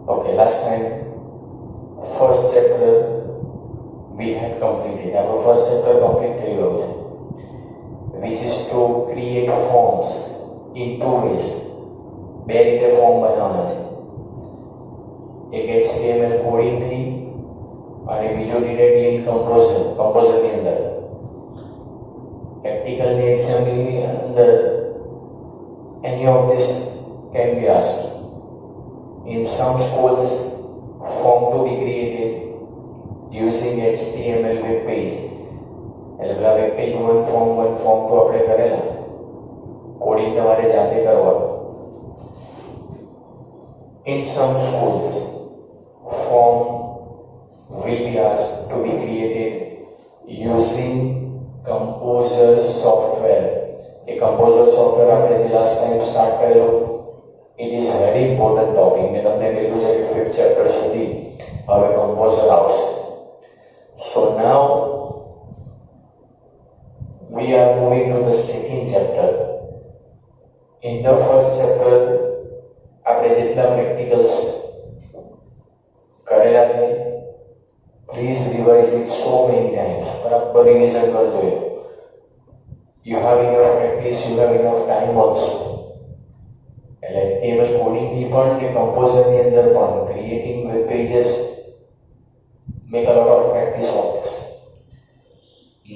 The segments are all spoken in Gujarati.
Okay, last time, first chapter we had completed. Our first chapter complete થઈ ગયું છે, which is to create forms in two ways. બે રીતે ફોર્મ બનાવવાના છે, એક HTML કોડિંગ થી અને બીજો ડિરેક્ટલી ઇન કમ્પોઝરની અંદર. પ્રેક્ટિકલની એક્ઝામની અંદર any of this can be asked. In some schools, form to be created using HTML web page. એટલે પેલા વેબ પેજ 1 ફોર્મ 2 આપણે કરેલા, કોડિંગ તમારે જાતે કરવાનું. In some schools, form will be asked to be created using Composer software. A Composer software આપણે લાસ્ટ ટાઈમ સ્ટાર્ટ કરેલો. It is very important topic. મેં તમને કીધું છે કે 5th chapter સુધી હવે Composer આવશે. So now we are moving to the second chapter. In the first chapter આપણે જેટલા પ્રેક્ટિકલ્સ કરેલા છે, please revise it so many times. બરાબર રિવિઝન કરજો. You have enough practice, you have enough time also. એટલે HTML કોડિંગ થી પણ ને કમ્પોઝરની અંદર પણ creating web pages, make a lot of practice on this.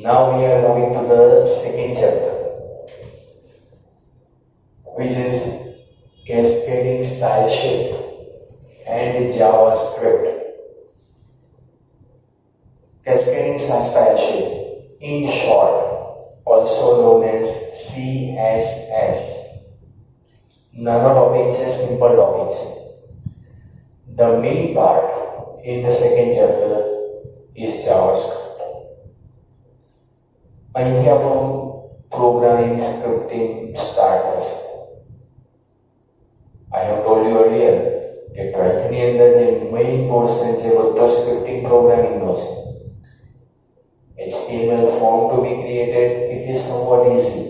Now we are moving to the second chapter, which is cascading style sheet and JavaScript. Cascading style sheet, in short, also known as CSS. નાનો ટોપિક છે, સિમ્પલ ટોપિક છે. The main part in the second chapter is JavaScript. અહીંથી આપણું પ્રોગ્રામિંગ સ્ક્રિપ્ટિંગ સ્ટાર્ટ થશે. I have told you earlier કે 12th ની અંદર જે મેઇન પોર્શન છે બધો સ્ક્રિપ્ટિંગ પ્રોગ્રામિંગનો છે. HTML form to be created, it is somewhat easy.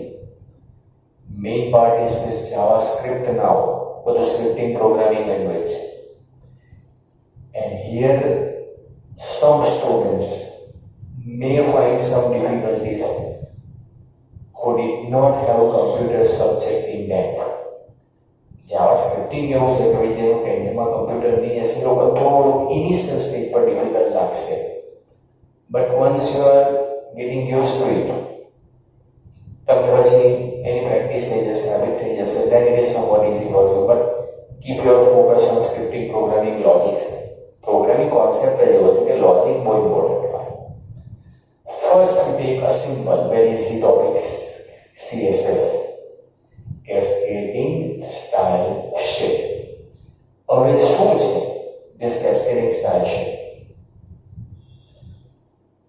Main part is this JavaScript now, for the scripting programming language. And here some students may find some difficulties who did not have a computer subject in that. JavaScripting એવું છે કે જેનું 10th માં કમ્પ્યુટર ની હશે લોકો થોડું ઇનિશિયલ સ્ટેજ પર ડિફિકલ્ટ લાગશે. But once you are getting used to it, તમને પછી એની પ્રેક્ટિસ થઈ જશે, હેબિટ થઈ જશે, then it is somewhat easy for you. But keep your focus on scripting, programming, logics. Programming concept જ એવો છે કે logic બહુ ઇમ્પોર્ટન્ટ હોય. First we take a simple, very easy topic, CSS, cascading style sheet. હવે શું છે this cascading style sheet?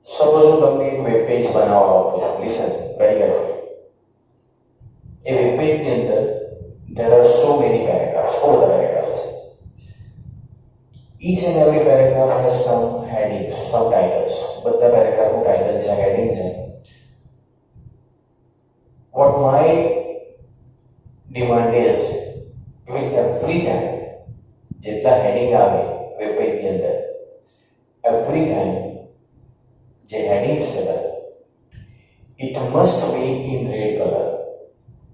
Suppose હું તમને એક વેબ પેજ બનાવવા આપું છું. Listen very carefully. એ વેબ પેજની અંદર there are so many paragraphs, બહુ બધા પેરેગ્રાફ છે. each and every paragraph has some headings, some titles. બધા પેરેગ્રાફનું ટાઇટલ છે, હેડિંગ છે. what my demand is, with every time જેટલા હેડિંગ આવે વેબ પેજની અંદર, every time જે હેડિંગ્સ છે it must be in red color.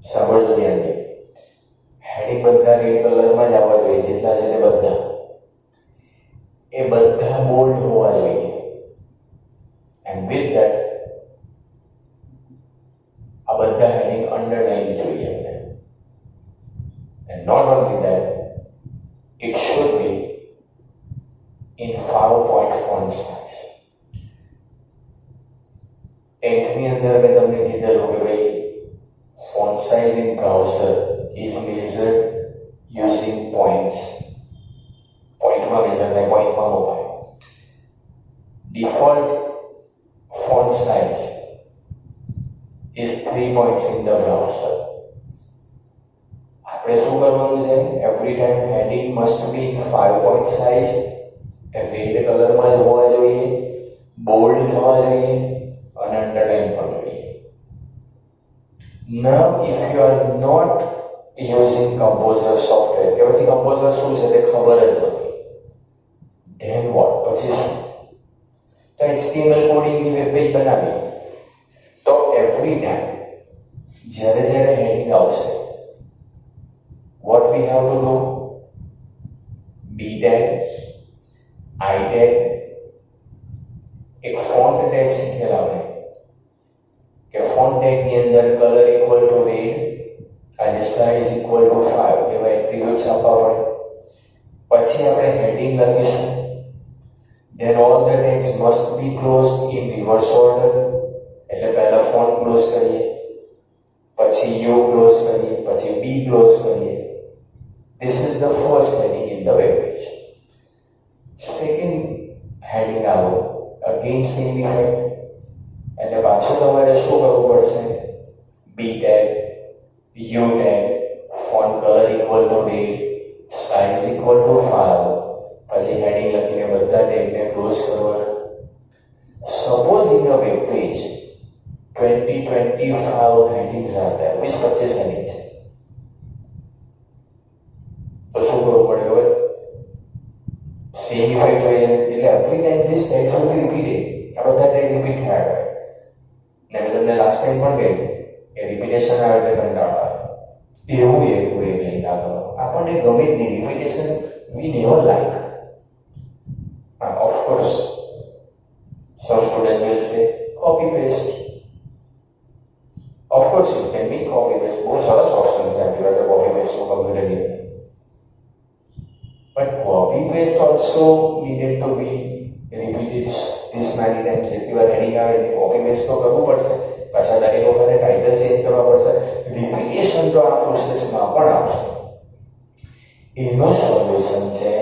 સાંભળજો ધ્યાનથી, હેડિંગ બધા રેડ કલરમાં જ આવવા જોઈએ, જેટલા છે તે બધા. એ બધા બોલ્ડ હોવા જોઈએ. એન્ડ વિથ ધેટ આ બધા હેડિંગ અંડરલાઇન જોઈએ આપણે. And not only that, it should be in 5 font size. 10th ની અંદર મેં તમને કીધેલું કે ભાઈ font size in browser is measured using points. પોઈન્ટમાં મેજર થાય, પોઈન્ટમાં મોપાય. Default font size is 3 points in the browser. આપણે શું કરવાનું છે? every time heading must be in 5 point size, red કલરમાં જ હોવા જોઈએ, બોલ્ડ થવા જોઈએ અને અંડરલાઇન પણ જોઈએ. Now if you are not using Composer software, કે પછી Composer શું છે તે ખબર જ નથી, ધેન વોટ, પછી શું? તો HTML કોડિંગની વેબ પેજ બનાવી તો એવરી ટાઈમ જ્યારે હેડિંગ આવશે, what we have to do? B tag, I tag, એક ફોન્ટ ટેગ શીખેલા આપણે કે ફોન્ટ ટેગની અંદર કલર ઇક્વલ ટુ રેડ અને સાઇઝ ઇક્વલ ટુ 5 એવા એટ્રીબ્યુટ્સ આપવા પડે. પછી આપણે હેડિંગ લખીશું. then all the tags must be closed in reverse order, એટલે પહેલા ફોન્ટ ક્લોઝ કરીએ, પછી U ક્લોઝ કરીએ, પછી B ક્લોઝ કરીએ. this is the first heading in the web page. second heading આવો again same effect, એટલે પાછું તમારે શું કરવું પડશે? B tag, U tag, font color equal to red, size equal to 5, પછી હેડિંગ લખીને બધા ટેગને ક્લોઝ કરવાના. Suppose in a web page 20-25 headings are there, which 25 headings છે, તો શું કરવું પડે ખબર? સેમ ઇફેક્ટ જોઈએ એટલે every time this tags will be repeated. આ બધા ટેગ રિપીટ થયા કરે. ને મેં તમને લાસ્ટ ટાઈમ પણ કહ્યું કે રિપીટેશન આવે એટલે કંટાળો આવે. એવું એક લિંક આગળ આપણને ગમે જ નહીં. Repetition V never like. Of course some students will say copy paste. Of course you can be copy paste. બહુ સરસ ઓપ્શન છે આપણી પાસે copy paste નું computer. But copy paste also needed to be repeated this many times. જેટલી વાર હેડિંગ આવે એટલે કોપી પેસ્ટ તો કરવું પડશે, પાછા દરેક વખતે ટાઇટલ ચેન્જ કરવા પડશે. રિપીટેશન તો આ પ્રોસેસમાં પણ આવશે. એનો સોલ્યુશન છે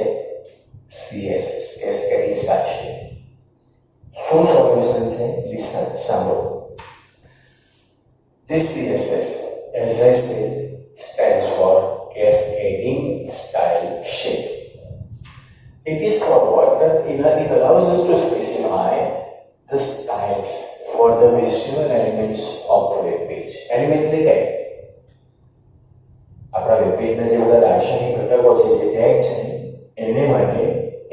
CSS, કેસ્કેડિંગ સ્ટાઇલ શીટ. શું સોલ્યુશન છે? લિસન, સાંભળો. This CSS, as I said, stands for Cascading Style Sheet. It is for what? It allows us to specify the styles for the visual elements of the web page. Element એટલે tag. આપણા વેબ પેજના જે બધા લાક્ષણિક ઘટકો છે, જે ટેગ છે, એને માટે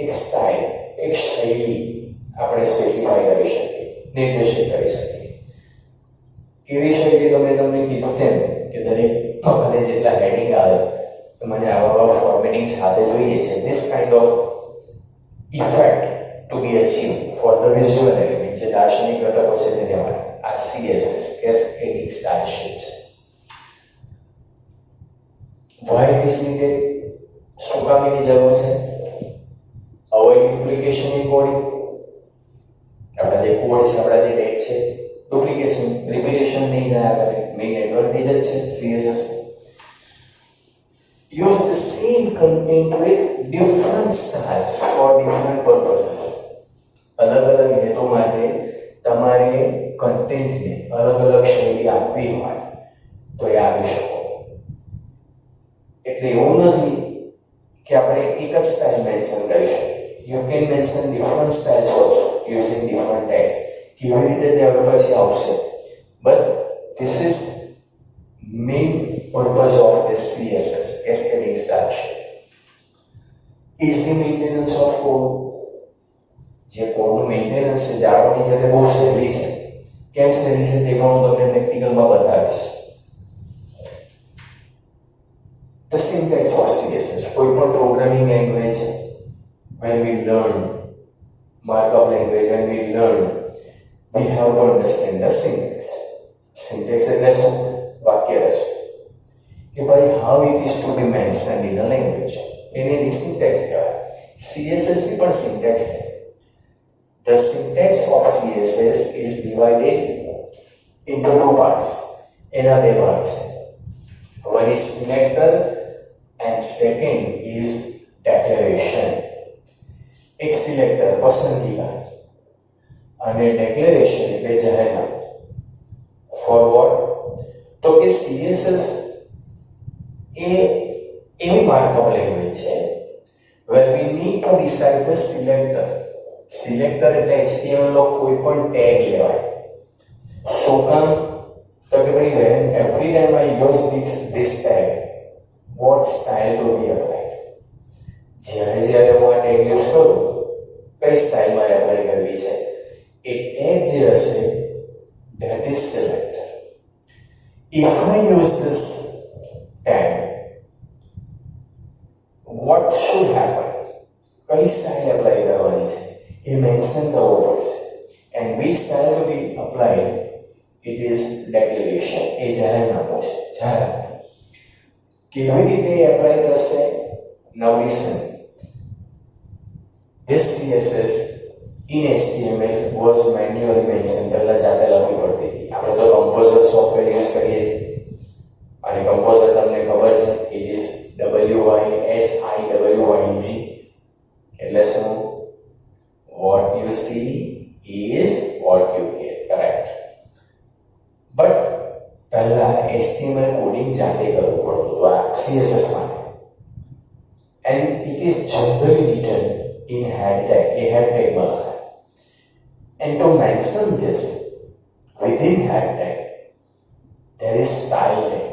એક સ્ટાઇલ, એક શૈલી આપણે સ્પેસિફાઈ કરી શકીએ, નિર્દેશિત કરી શકીએ. કેવી શૈલી? તો મેં તમને કીધું તેમ કે દરેક વખતે જેટલા હેડિંગ આવે તો મને આવા ફોર્મેટિંગ સાથે જોઈએ છે. This kind of effect to be achieve for the visual element, જે દાર્શનિક ઘટકો છે તેને માટે આ CSS, કેસ્કેડિંગ સ્ટાઇલ શીટ છે. Why it is needed? શું કામ એની જરૂર છે? Avoid duplication in coding. આપણા જે કોડ છે, આપણા જે ટેગ છે, ડુપ્લિકેશન, રિપીટેશન નહીં થયા કરે. મેઇન એડવાન્ટેજ જ છે CSS. Use the same content with different styles for different purposes. અલગ અલગ હેતુ માટે તમારે કન્ટેન્ટને અલગ અલગ શૈલી આપવી હોય તો એ આપી શકો. એટલે એવું નથી કે આપણે એક જ સ્ટાઇલ મેન્શન કરી શકીએ. You can mention different styles also using different tags. કેવી રીતે તે હવે પછી આવશે, but this is main purpose of this CSS, Cascading Style Sheet. Easy maintenance of code. જે કોડનું મેન્ટેનન્સ છે, જાળવણી છે, તે બહુ સહેલી છે. કેમ સહેલી છે તે પણ હું તમને પ્રેક્ટિકલમાં બતાવીશ. The syntax of CSS, કોઈ પણ programming language, when we learn markup language, when we learn, we have to understand the syntax. Syntax એટલે શું? વાક્ય રચના. કે ભાઈ how it is to be mentioned in a language, એને syntax કહેવાય. CSS ની પણ syntax છે. The syntax of CSS is divided into two parts. એના બે ભાગ છે. One is selector and second is declaration. એક સિલેક્ટર પસંદગીકાર અને declaration એટલે જાહેરનામું. For what? તો કે CSS એ એવી માર્કઅપ લેંગ્વેજ છે where we need to decide the selector. Selector એટલે HTML નો કોઈ પણ ટેગ લેવાય. શું કામ? તો કે ભાઈ when every time I use this tag, what style to be applied. જ્યારે હું આ ટેગ યુઝ કરું સ્ટાઇલમાં એપ્લાય કરવી છે એ ટેગ જે હશે that is selector. If I use this tag, what should happen? કઈ સ્ટાઇલ એપ્લાય કરવાની છે એ મેન્શન કરવું પડશે. And which style to be applied? It is declaration. એ જાહેરનામું છે. જાહેરનામું કેવી રીતે એપ્લાય થશે? Now listen. This CSS in HTML was manually mentioned. પહેલા જાતે લખવી પડતી હતી. આપણે તો કમ્પોઝર સોફ્ટવેર યુઝ કરીએ છીએ અને કમ્પોઝર તમને ખબર છે it is WYSIWYG એટલે શું? What you see is what you get. Correct. But પહેલા HTML કોડિંગ જાતે કરવું પડતું આ CSS માટે. And it is generally written in head tag. A head tag માં લખાય. And to mention this within head tag, there is style tag.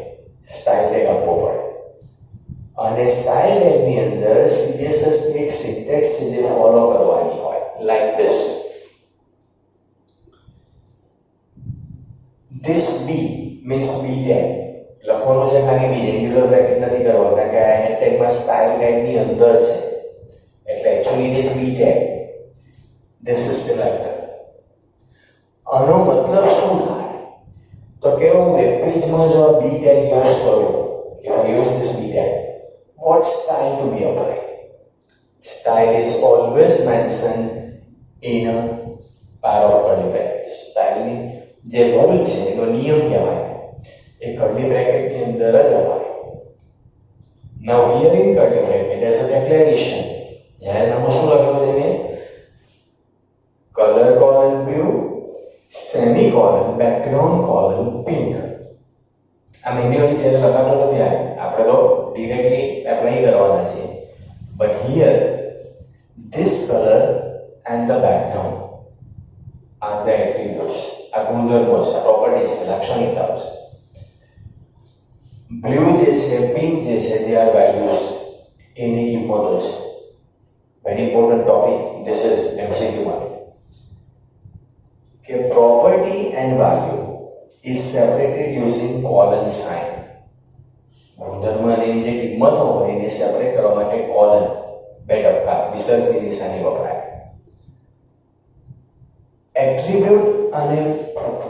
Style tag આપવો પડે. અને style tag ની અંદર CSS ની એક syntax છે જે ફોલો કરવાની હોય. Like this. This B means B tag. લખવાનું છે ખાલી B રેગ્યુલર બ્રેકેટ નથી કરવાનું કારણ કે આ હેડ ટેગમાં સ્ટાઇલ ટેગ ની અંદર છે એટલે actually it is B tag. This is selector. આનો મતલબ શું થાય? તો કે હું વેબ પેજમાં જો આ B tag યુઝ કરું, if I use this B tag, what style to be applied? Style is always mentioned in a pair of curly brackets. Style ની જે રૂલ છે એનો નિયમ કહેવાય એ curly bracket ની અંદર જ અપાય. Now here in curly bracket as a declaration, જાહેરનામું શું લખેલું છે મેં? color colon blue semicolon background colon pink. આ મેન્યુઅલી જ્યારે લખાતો હતો ત્યારે આપણે તો ડિરેક્ટલી એપ્લાય કરવાના છે. But here this color and the background are the attributes. આ ગુણધર્મો છે, પ્રોપર્ટીઝ છે, લાક્ષણિકતાઓ છે. બ્લુ જે છે, પિંક જે છે, they are values. એની કિંમતો છે. Very important topic. This is MCQ માટે. કે property and value is separated using colon sign. ગુણધર્મ અને એની જે કિંમતો હોય એને સેપરેટ કરવા માટે કોલન બે ટપકા વિસર્ગની નિશાની વપરાય. એટ્રીબ્યુટ અને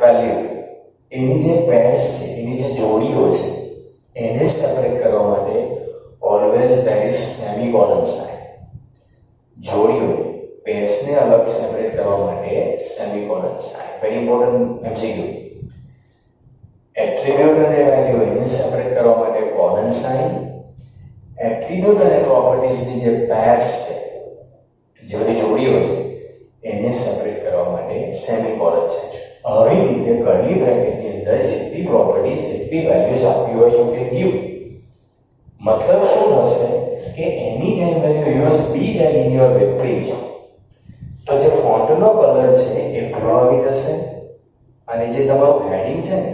વેલ્યુ એની જે પેર્સ છે, એની જે જોડીઓ છે એને સેપરેટ કરવા માટે always there is semicolon sign. જોડીઓ પેર્સને અલગ સેપરેટ કરવા માટે semicolon sign. Very important MCQ. Attribute અને વેલ્યુ એને સેપરેટ કરવા માટે કોલન સાઇન. એટ્રીબ્યુટ અને પ્રોપર્ટીઝની જે પેર્સ છે, જે બધી જોડીઓ છે એને સેપરેટ કરવા માટે સેમિકોલન સાઇન. આવી રીતે કર્લી બ્રેકેટની અંદર જેટલી પ્રોપર્ટીઝ, જેટલી વેલ્યુઝ આપી હોય યુ કેન ગીવ. મતલબ શું હશે કે any time when you use B tag in your web page, તો જે ફોન્ટનો કલર છે એ બ્લુ આવી જશે અને જે તમારું હેડિંગ છે ને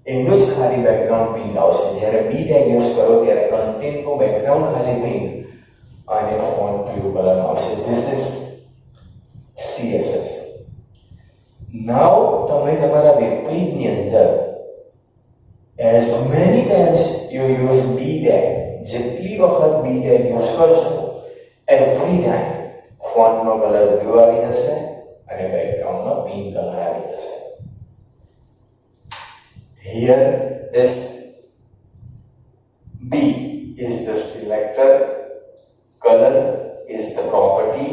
એનું જ ખાલી બેકગ્રાઉન્ડ પિંક આવશે. જ્યારે બી tag યુઝ કરો ત્યારે કન્ટેન્ટનું બેકગ્રાઉન્ડ ખાલી પિંક અને ફોન્ટ બ્લુ કલરનો આવશે. This is CSS. નાઉ તમે તમારા વેબ પેજની અંદર as many times you use b tag, જેટલી વખત b tag યુઝ કરશો every time ફોન્ટનો કલર બ્લુ આવી જશે અને બેકગ્રાઉન્ડમાં પિંક કલર આવી જશે. Here this B is the selector, color is the property,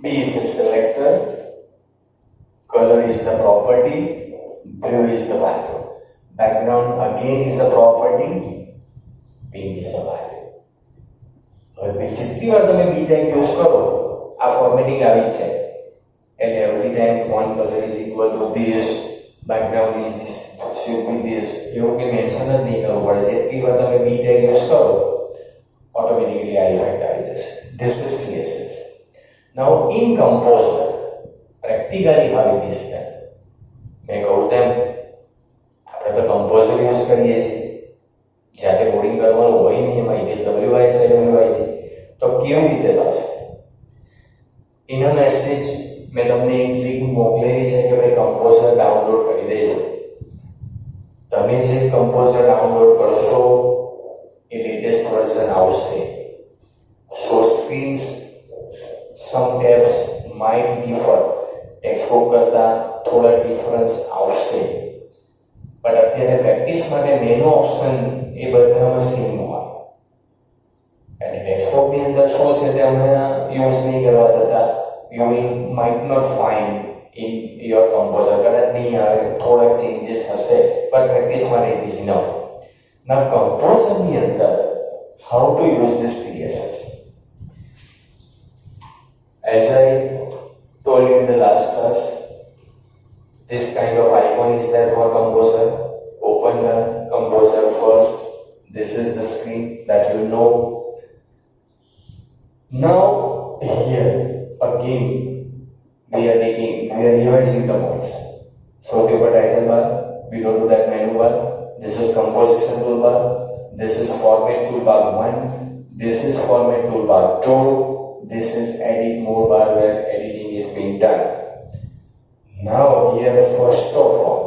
B is the selector, color is the property, blue is the value. Background again is the property, pink is the value. હવે જેટલી વાર તમે B tag યુઝ કરો આ ફોર્મેટિંગ આવી છે એટલે every time font color is equal to this, background is this, should be this, એવું કે મેન્શન જ નહીં કરવું પડે. જેટલી વાર તમે B tag યુઝ કરો ઓટોમેટિકલી આ ઇફેક્ટ આવી જશે. This is CSS. Now in Composer, practically how it is done. મેં કહું તેમ આપણે તો કમ્પોઝર યુઝ કરીએ છીએ, જાતે કોડિંગ કરવાનું હોય નહીં, એમાં ઇટ ઇઝ WYSIWYG, તો કેવી રીતે થશે? એનો મેસેજ મેં તમને એક લિંક મોકલેલી છે કે ભાઈ કમ્પોઝર ડાઉનલોડ કરી દેજો. તમે જે કમ્પોઝર ડાઉનલોડ કરશો એ લેટેસ્ટ વર્ઝન આવશે. સો સ્ક્રીન્સ સમ ટેબ્સ માઇટ ડિફર, ટેક્સ્ટબુક કરતાં થોડા ડિફરન્સ આવશે, બટ અત્યારે પ્રેક્ટિસ માટે મેનુ ઓપ્શન એ બધામાં સેમ હોય. અને ટેક્સ્ટબુકની અંદર શું છે તે અમે યુઝ નહીં કરવા દેતા. You might not find in your composer, કદાચ નહીં આવે, થોડાક ચેન્જીસ હશે, but practice માટે it is enough. Now composer ની અંદર how to use this CSS. As I told you in the last class, this kind of icon is there for composer. Open the composer first. This is the screen that you know. Now here again we are revising the points. So paper title bar, we go to that menu bar. This is composition toolbar. This is format toolbar 1. This is format toolbar 2. This is edit mode bar where editing is being done. Now here first of all,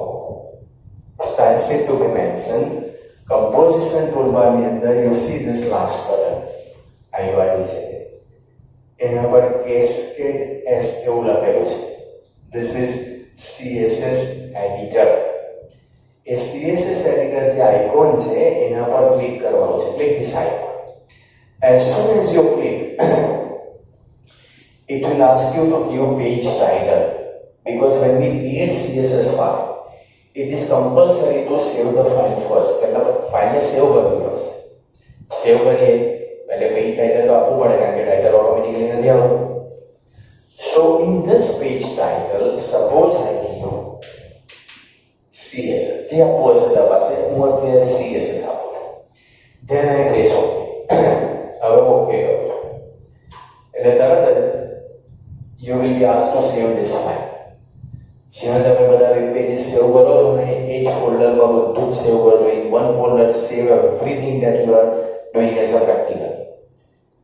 styles it to be mentioned. Composition toolbar ની અંદર you see this last button. આઈવાળી છે. એના પર કેસ્કેડ એસ એવું લખેલું છે. This is CSS editor. A CSS editor જે આઇકોન છે એના પર ક્લિક કરવાનું છે. Click this icon. As soon as you click, it will ask you to give page title, because when we create CSS file, it is compulsory to save the file first. પહેલા ફાઇલને સેવ કરવી પડશે. સેવ કરીએ એટલે પેજ ટાઇટલ તો આપવું પડે, કારણ કે ટાઇટલ ઓટોમેટિકલી નથી આવતું. So in this page title, suppose I give CSS, જે આપવું હશે તમારી પાસે, હું અત્યારે CSS આપું છું. Then I press OK. હવે OK કરું એટલે તરત જ you will be asked to save this file. જ્યાં તમે બધા વેબ પેજીસ સેવ કરો છો ને એ જ ફોલ્ડરમાં બધું જ સેવ કરજો. In one folder save everything that you are doing as a practical.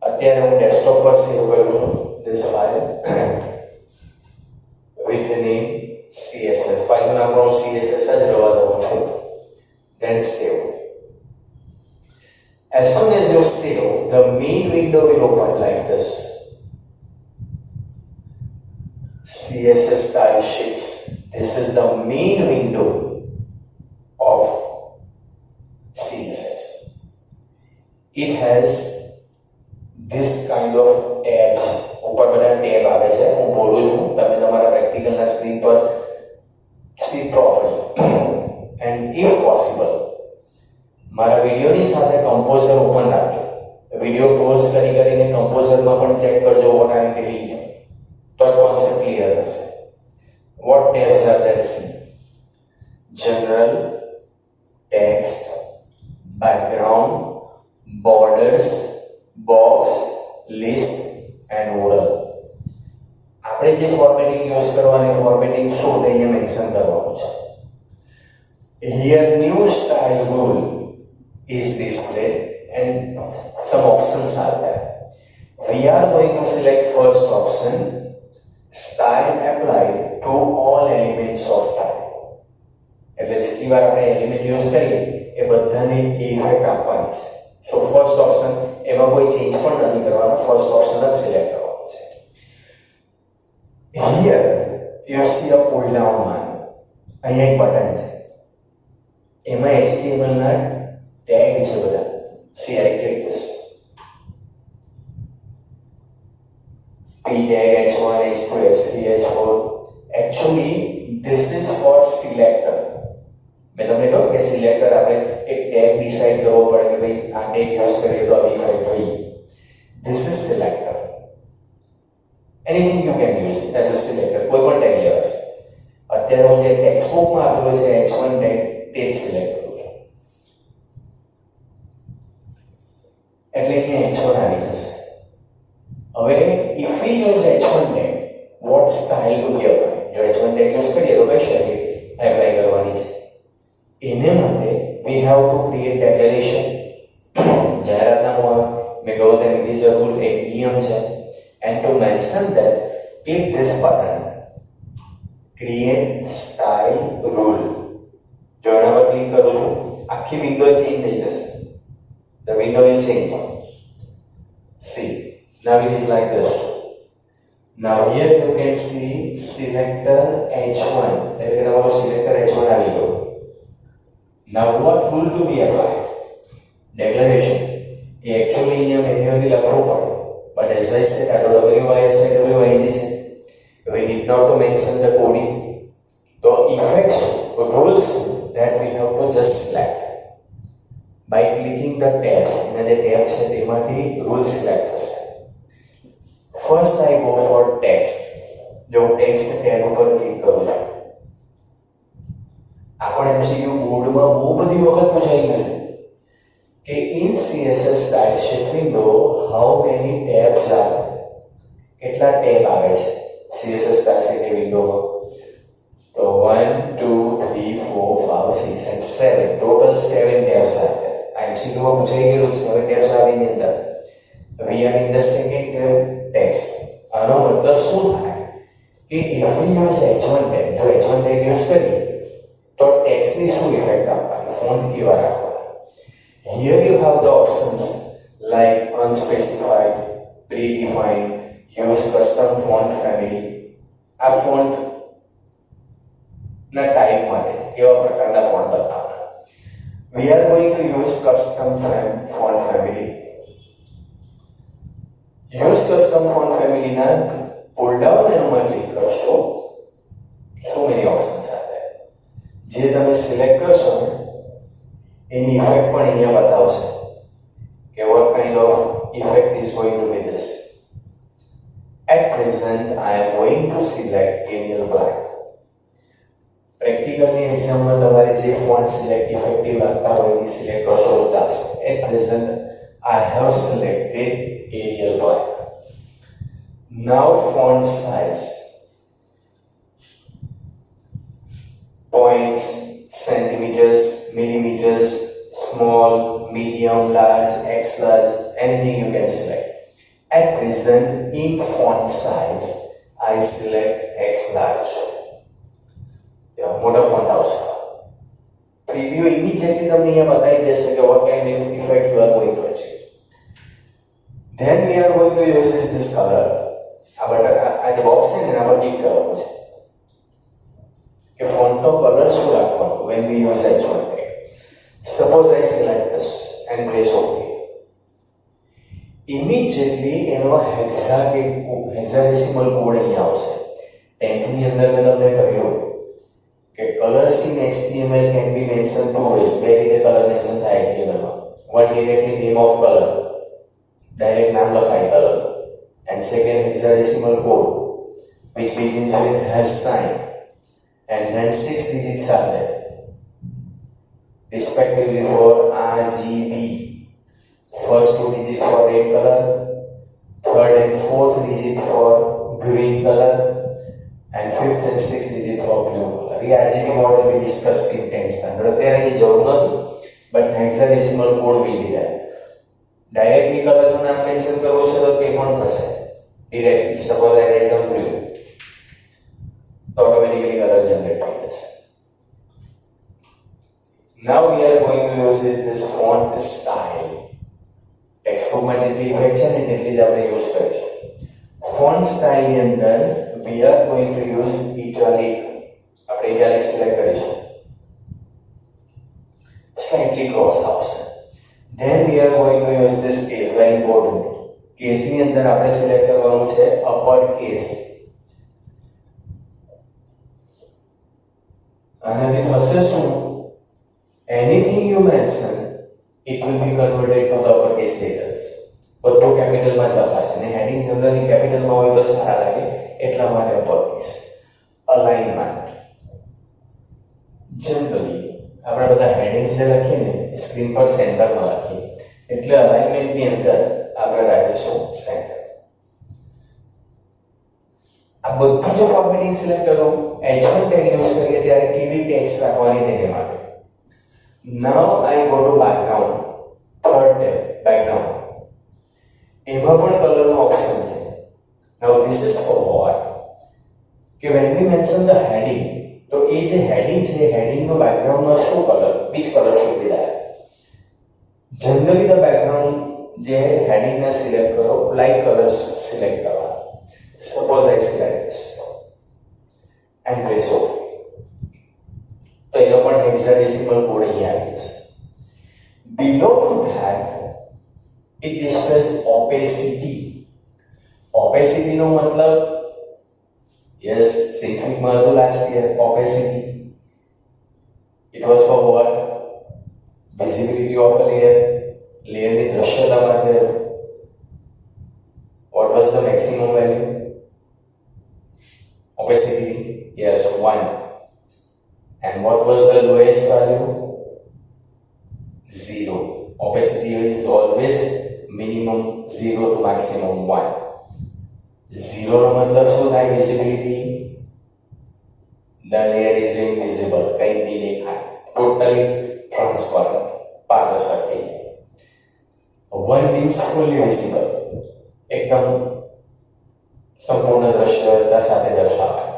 અત્યારે હું ડેસ્કટોપ પર સેવ કરું છું this file with the name CSS. ફાઇલનું નામ પણ CSS જ રહેવા દઉં છું. Then save. As soon as you save, the main window will open like this. CSS style sheets. This is the main window of CSS. It has this kind of tabs. ઉપર બધા ટેબ આવે છે. હું બોલું છું, તમે તમારા પ્રેક્ટિકલના સ્ક્રીન પર see properly. And if possible, મારા વિડિયોની સાથે કમ્પોઝર ઓપન રાખજો. વિડિયો પોઝ કરીને કમ્પોઝરમાં પણ ચેક કરજો what I am doing. તો કોન્સેપ્ટ ક્લિયર થશે. What tabs are there? See, general, text, background, borders, box, list and order. આપણે જે ફોર્મેટિંગ યુઝ કરવાની, ફોર્મેટિંગ શું તે અહીંયા મેન્શન કરવાનું છે. Here new style rule is displayed and some options are there. We are going to select first option, style applied to all elements of type. એટલે જેટલી વાર આપણે એલિમેન્ટ યુઝ કરીએ એ બધાને ઇફેક્ટ આપવાની છે. સો ફર્સ્ટ ઓપ્શન, એમાં કોઈ ચેન્જ પણ નથી કરવાનો, ફર્સ્ટ ઓપ્શન જ સિલેક્ટ કરવાનું છે. Here you see a pull down menu. અહીંયા એક બટન છે, એમાં HTML ના ટેગ છે બધા. See, I click this. P tag, H1, H2, H3, H4. Actually, this is for selector. મેં તમને કહ્યું કે સિલેક્ટર આપણે એક ટેગ ડિસાઈડ કરવો પડે કે ભાઈ આ ટેગ યુઝ કરીએ તો આ ઇફેક્ટ હોય. This is selector. Anything you can use as a selector. કોઈ પણ ટેગ લેવાશે. અત્યારે હું જે ટેક્સ્ટબુકમાં આપેલો છે H1 ટેગ તે જ સિલેક્ટ કરું છું. એટલે અહીંયા H1 આવી જશે. હવે if we use H1 tag, what style to be applied? જો h1 ટેગ યુઝ કરીએ તો કઈ શકે એપ્લાય કરવાની છે. એને માટે we have to create declaration. જાહેરાતનામું મેં કહ્યું તેમ it is a rule, એક નિયમ છે. And to mention that, click this button, create style rule. જો એના પર ક્લિક કરું છું આખી વિન્ડો ચેન્જ થઈ જશે. The window will change. See, now it is like this. Now here you can see selector H1. એટલે કે તમારો selector H1 આવી ગયો. Now what rule to be applied? Declaration. Actually અહીંયા મેન્યુઅલી લખવું પડે. But as I said, આ તો WYSIWYG છે. We need not to mention the coding. So effects, rules that we have to just select. By clicking the tabs, એના જે ટેબ છે તેમાંથી રૂલ સિલેક્ટ થશે. First I go for text. જો ટેક્સ્ટ ટેબ ઉપર ક્લિક કરું છું આપણે MCQ બોર્ડમાં બહુ બધી વખત પૂછાઈ ગયું કે in CSS style sheet window how many tabs are? કેટલા ટેબ આવે છે CSS style sheet વિન્ડોમાં? તો 1 2 3 4 5 6 and 7 total 7 tabs are there. MCQ માં પૂછાઈ ગયેલું 7 tabs આવી ની અંદર. We are in the second tab text. આનો મતલબ શું થાય કે if we use h1 tag, જો h1 tag યુઝ કરીએ તો ટેક્સ્ટ ની શું ઇફેક્ટ આપવાની, ફોન્ટ કેવા રાખવાના. Here you have the options like unspecified, predefined, use custom font family. આ ફોન્ટ ના ટાઈપ માટે કેવા પ્રકારના font બતાવવાના. We are going to use custom font family. Use custom font family ના pull down મેનુમાં ક્લિક કરશો. So many options are there. જે તમે સિલેક્ટ કરશો એની ઇફેક્ટ પણ અહીંયા બતાવશે કે what kind of effect is going to be this. At present I am going to select Arial Black. પ્રેક્ટિકલની એક્ઝામમાં તમારે જે ફોન્ટ સિલેક્ટ ઇફેક્ટિવ લાગતા હોય એ સિલેક્ટ કરશો તો ચાલશે. At present I have selected Arial Black. Now font size, points, centimeters, millimeters, small, medium, large, X large, anything you can select. At present in font size I select X large. મોટા ફોન્ટ આવશે. પ્રીવ્યુ ઇમિડિયેટલી તમને અહીંયા બતાવી દેશે કે what kind of effect you are going to achieve. Then we are going to use this color. આ બટન આ જે બોક્સ છે ને એના પર ક્લિક કરવાનું છે કે ફોન્ટનો કલર શું રાખવાનો when we use h1 tag. Suppose I select this and press OK. Immediately એનો હેક્સાડેસિમલ કોડ અહીંયા આવશે. 10th ની અંદર મેં તમને કહ્યું કે colors in HTML can be mentioned two ways. બે રીતે કલર મેન્શન થાય HTML માં. One directly name of color, direct નામ લખાય colour, and second hexadecimal code which begins with hash sign and then 6 digits are there respectively for RGB. First 2 digits for red color, third and fourth digit for green color, and fifth and sixth digit for blue color. ये RGB model we discussed in 10th standard. અત્યારે એ જરૂર નથી, but hexadecimal code will be there. Directly color નું નામ મેન્શન કરવો છે તો તે પણ થશે directly. Suppose I write down blue, તો automatically color generate થઈ જશે. Now we are going to use this font style. Textbook માં જેટલી ઇફેક્ટ છે ને તેટલી જ આપણે યુઝ કરીશું. ફોન્ટ સ્ટાઇલ ની અંદર we are going to use italic. આપણે italic સિલેક્ટ કરીશું. Slightly cross આવશે. Then we are going to use this case, very important. Case ની અંદર આપણે સિલેક્ટ કરવાનું છે upper case. આનાથી થશે શું? Anything you mention, it will be converted to the uppercase letters. બધું કેપિટલમાં જ લખાશે અને હેડિંગ જનરલી કેપિટલમાં હોય તો સારા લાગે એટલા માટે uppercase. Alignment. જનરલી આપણે બધા હેડિંગ્સ જે લખીએ ને સ્ક્રીન પર સેન્ટરમાં લખીએ એટલે અલાઇનમેન્ટની અંદર આપણે રાખીશું સેન્ટર. આ બધું જો ફોર્મેટિંગ સિલેક્ટ કરો, H1 ટેગ યુઝ કરીએ ત્યારે કેવી ટેક્સ રાખવાની તેને માટે. Now I go to background, third tab background. એમાં પણ કલરનો ઓપ્શન છે. Now this is for what કે when we mention the heading, તો એ જે હેડિંગ છે હેડિંગનો બેકગ્રાઉન્ડનો શું colour, which color should be there. Generally the background જે હેડિંગને સિલેક્ટ કરો, લાઇટ કલર્સ સિલેક્ટ કરવા. Suppose I select this and press okay, તો એનો પણ હેક્સાડેસિમલ કોડ અહીંયા આવી જશે. Below two that it displays opacity. Opacity નો મતલબ, yes, since we learned last year, opacity, it was for what? Visibility of a layer, layer ની દ્રશ્યતા માટે. What was the maximum value? Opacity, yes, 1. And what was the lowest value? 0. Opacity is always minimum 0 to maximum 1. 0 નો મતલબ શું થાય? Visibility, the layer is invisible, કંઈ નહીં દેખાય, ટોટલી ટ્રાન્સપરન્ટ, પારદર્શક થઈ જાય. 1 means fully visible, એકદમ સંપૂર્ણ દ્રશ્યતા સાથે દર્શાવાય.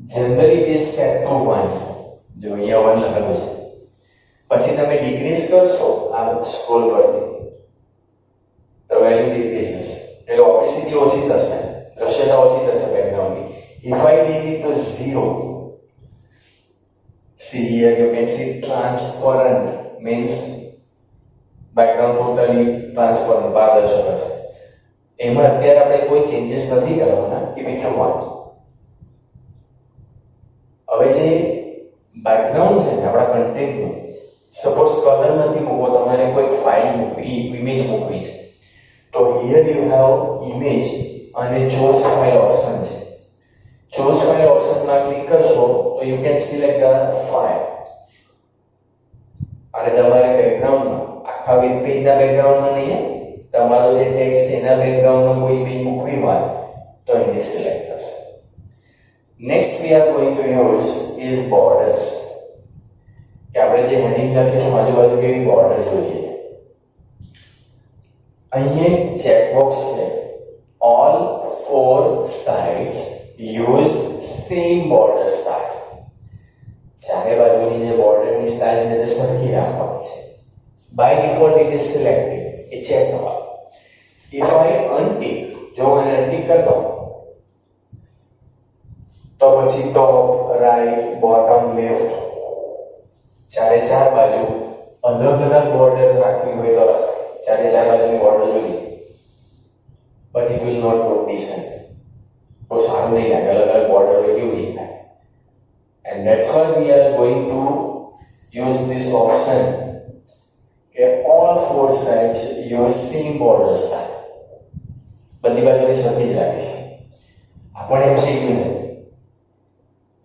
Generally it is set to 1. જો અહીંયા 1 લખેલું છે, પછી તમે ડિક્રીઝ કરશો આ સ્ક્રોલ પરથી તો વેલ્યુ ડિક્રીઝિસ, એટલે ઓપેસિટી ઓછી થશે, દ્રશ્યતા ઓછી થશે બેકગ્રાઉન્ડની. If I leave it to 0, see here you can see transparent means background totally transparent, પારદર્શક હશે. એમાં અત્યારે આપણે કોઈ ચેન્જીસ નથી કરવાના. if it is 1. હવે જે બેકગ્રાઉન્ડ છે ને આપણા કન્ટેન્ટનું, સપોઝ કલર નથી મૂકવો, તમારે કોઈ ફાઇલ મૂકવી, ઇમેજ મૂકવી છે, તો હિયર યુ હેવ ઇમેજ અને ચોઝ ફાઇલ ઓપ્શન છે. ચોઝ ફાઇલ ઓપ્શનમાં ક્લિક કરશો તો you can select the file, અને તમારે બેકગ્રાઉન્ડમાં આખા વેબ પેજના બેકગ્રાઉન્ડમાં નહીં, તમારો જે ટેક્સ્ટ છે એના બેકગ્રાઉન્ડમાં કોઈ ઇમેજ મૂકવી હોય તો એને સિલેક્ટ થશે. Next we are going to use is borders, કે આપણે જે હેડિંગ લખીશું આજુબાજુ કેવી બોર્ડર જોઈએ છે. અહીંયા ચેકબોક્સ છે, all 4 sides use same border style. ચારે બાજુની જે બોર્ડરની સ્ટાઇલ છે તે સરખી રાખવાની છે. By default it is selected, એ ચેક કરવા. ઇફ આઈ અનટિક, જો આને અનટિક કરતો તો પછી ટોપ, રાઈટ, બોટમ, લેફ્ટ, ચારે ચાર બાજુ અલગ અલગ બોર્ડર રાખવી હોય તો રખાય. ચારે ચાર બાજુની બોર્ડર જોઈએ, but it will not look decent, બહુ સારું નહીં લાગે, અલગ અલગ બોર્ડર હોય કેવું દેખાય. And that's why we are going to use this option કે all 4 sides use same border style. બધી બાજુની સરખી જ રાખીશું. આ પણ MCQ છે,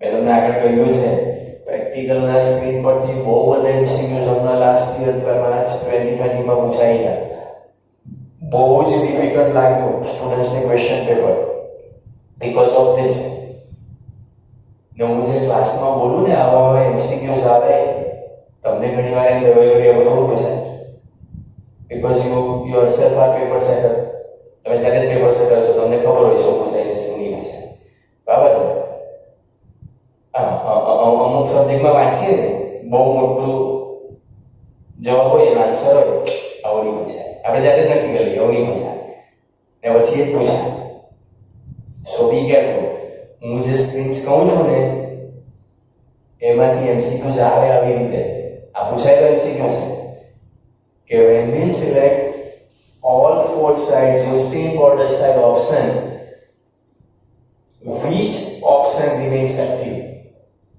મેં તમને આગળ કહ્યું છે. પ્રેક્ટિકલના સ્ક્રીન પરથી બહુ બધા MCQs હમણાં લાસ્ટ યર માર્ચ 2020 માં પૂછાઈ ગયા. બહુ જ ડિફિકલ્ટ લાગ્યું સ્ટુડન્ટ્સને question paper because of this. ને હું જે ક્લાસમાં બોલું ને આવા MCQs આવે, તમને ઘણી વાર એમ થયું એવું થોડું પૂછાય, because you yourself are paper setter. તમે જ્યારે પેપર સેટર છો તમને ખબર હોય શું પૂછાય ને શું નહીં પૂછાય, બરાબર ને? અમુક સબ્જેક્ટમાં વાંચીએ ને બહુ મોટું જવાબ હોય એનો આન્સર હોય આવું નહીં પૂછાય, આપણે જાતે જ નક્કી કરી લઈએ આવું નહીં પૂછાય, ને પછી એ જ પૂછાય. સો બી કેરફુલ. હું જે સ્ક્રીન્સ કહું છું ને એમાંથી MCQs આવે આવી રીતે. આ પૂછાયેલો MCQ છે કે when we select all 4 sides using border style option, which option remains active?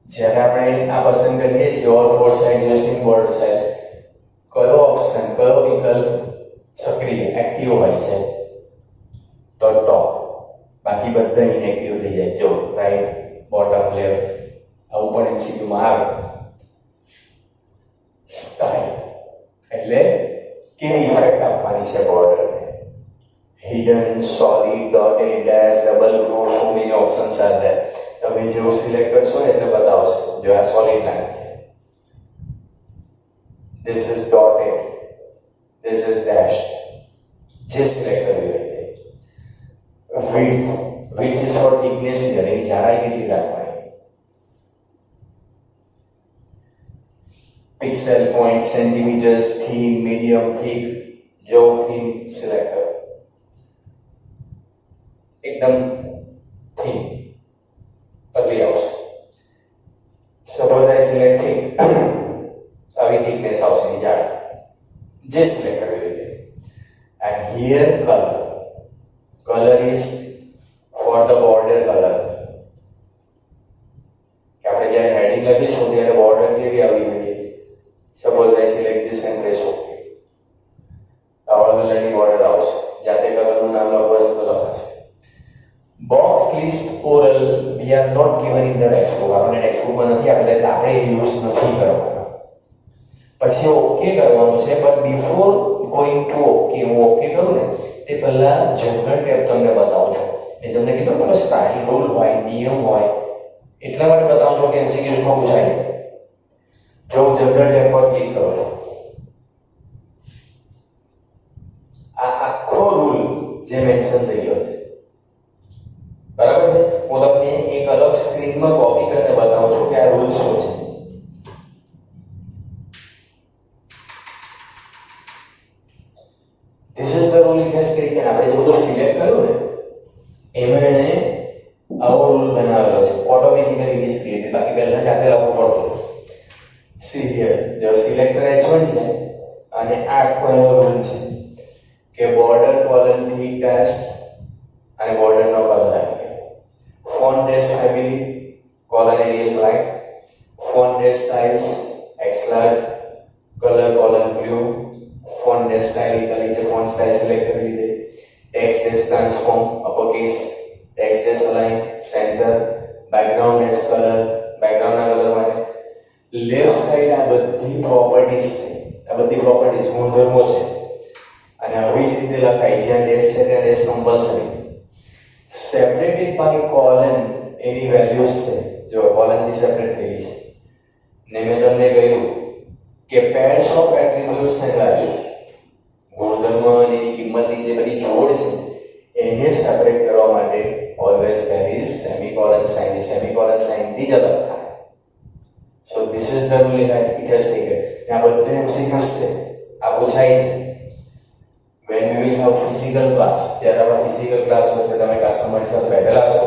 જ્યારે આપણે આ પસંદ કરીએ છીએ all 4 sides using border style, કયો ઓપ્શન, કયો વિકલ્પ સક્રિય એક્ટિવ હોય છે? તો ટોપ, બાકી બધા ઇનએક્ટિવ થઈ જાય. જો રાઈટ, બોટમ, લેફ્ટ, આવું પણ MCQ માં આવે. સ્ટાઇલ એટલે કેવી ઇફેક્ટ આપવાની છે બોર્ડરને. Hidden, solid, dotted, dash, double groove, શું ઓપ્શન્સ આર ધેર. તમે જેવું સિલેક્ટ કરશો એટલે બતાવશે. જો આ સોલિડ લાઈન છે, this is dotted, this is dashed. જે સિલેક્ટ કરવી હોય તે. width is for thickness here, એની જાડાઈ કેટલી રાખવાની. Pixel, point, centimetres, thin, medium, thick. જો થીન સિલેક્ટ કરો, એકદમ થીન પતલી આવશે. સપોઝ આઈ સિલેક્ટ થીક, આવી થિકનેસ આવશે એની જાડાઈ. જે સિલેક્ટ કરવી હોય તે. And here color is for the border color. કે આપણે જ્યારે હેડિંગ લખીશું ત્યારે બોર્ડર કેવી આવવી જોઈએ. Suppose I select this and press okay, આવળ કલરની બોર્ડર આવશે. જાતે કલરનું નામ લખવું હશે તો લખાશે. Box list oral we are not given in the text book. આપણે ટેક્સ્ટ બુકમાં નથી આપેલા એટલે આપણે યુઝ નથી કરવાના. પછી ઓકે કરવાનું છે, but before going to okay, હું ઓકે કરું ને તે પહેલા જનરલ ટેબ તમને બતાવું છું. મેં તમને કીધું પેલો સ્ટાઇલ રૂલ હોય, નિયમ હોય, એટલા માટે બતાવું છું કે એમસીક્યુઝમાં પૂછાય. જો હું જનરલ ટેબ પર ક્લિક કરું છું, આ આખો રૂલ જે મેન્શન થઈ ગયો છે બરાબર છે, હું તમને એક અલગ સ્ક્રીનમાં કોપી કરીને બતાવું છું કે આ રૂલ શું છે. This is the rule. it has taken. આપણે જે બધું સિલેક્ટ કર્યું ને એમાં એને આવો રૂલ બનાવેલો છે. Automatically it is created. બાકી પહેલા જાતે લખવું પડતું. સી હિયર, જો સિલેક્ટર H1 છે અને આ આખો એનો રૂલ છે કે બોર્ડર કોલન થી ટેક્સ્ટ અને બોર્ડરનો કલર આપે. Font dash family colon Arial black, font dash size X large, colour colon blue, font dash style नीचे font style select कर लीजिए. text dash transform uppercase, text dash align center, background dash color, background ના કલર માટે. left side આ બધી પ્રોપર્ટીઝ ગુણધર્મો છે અને આવી જ રીતે લખાય છે. dash છે ત્યાં dash compulsory. separated by colon any values છે. જો colon થી સેપરેટ થયેલી છે ને મેં તમને કહ્યું કે pairs of attributes and values, ગુણધર્મ અને એની કિંમતની જે બધી જોડ છે એને સેપરેટ કરવા માટે always there is semicolon sign. semicolon sign થી જ અલગ થાય. so this is the rule that it has taken. આ બધા MCQs છે, આ પૂછાય છે. when we will have physical class, ત્યારે આપણા physical class હશે, તમે ક્લાસમાં મારી સાથે બેઠેલા હશો,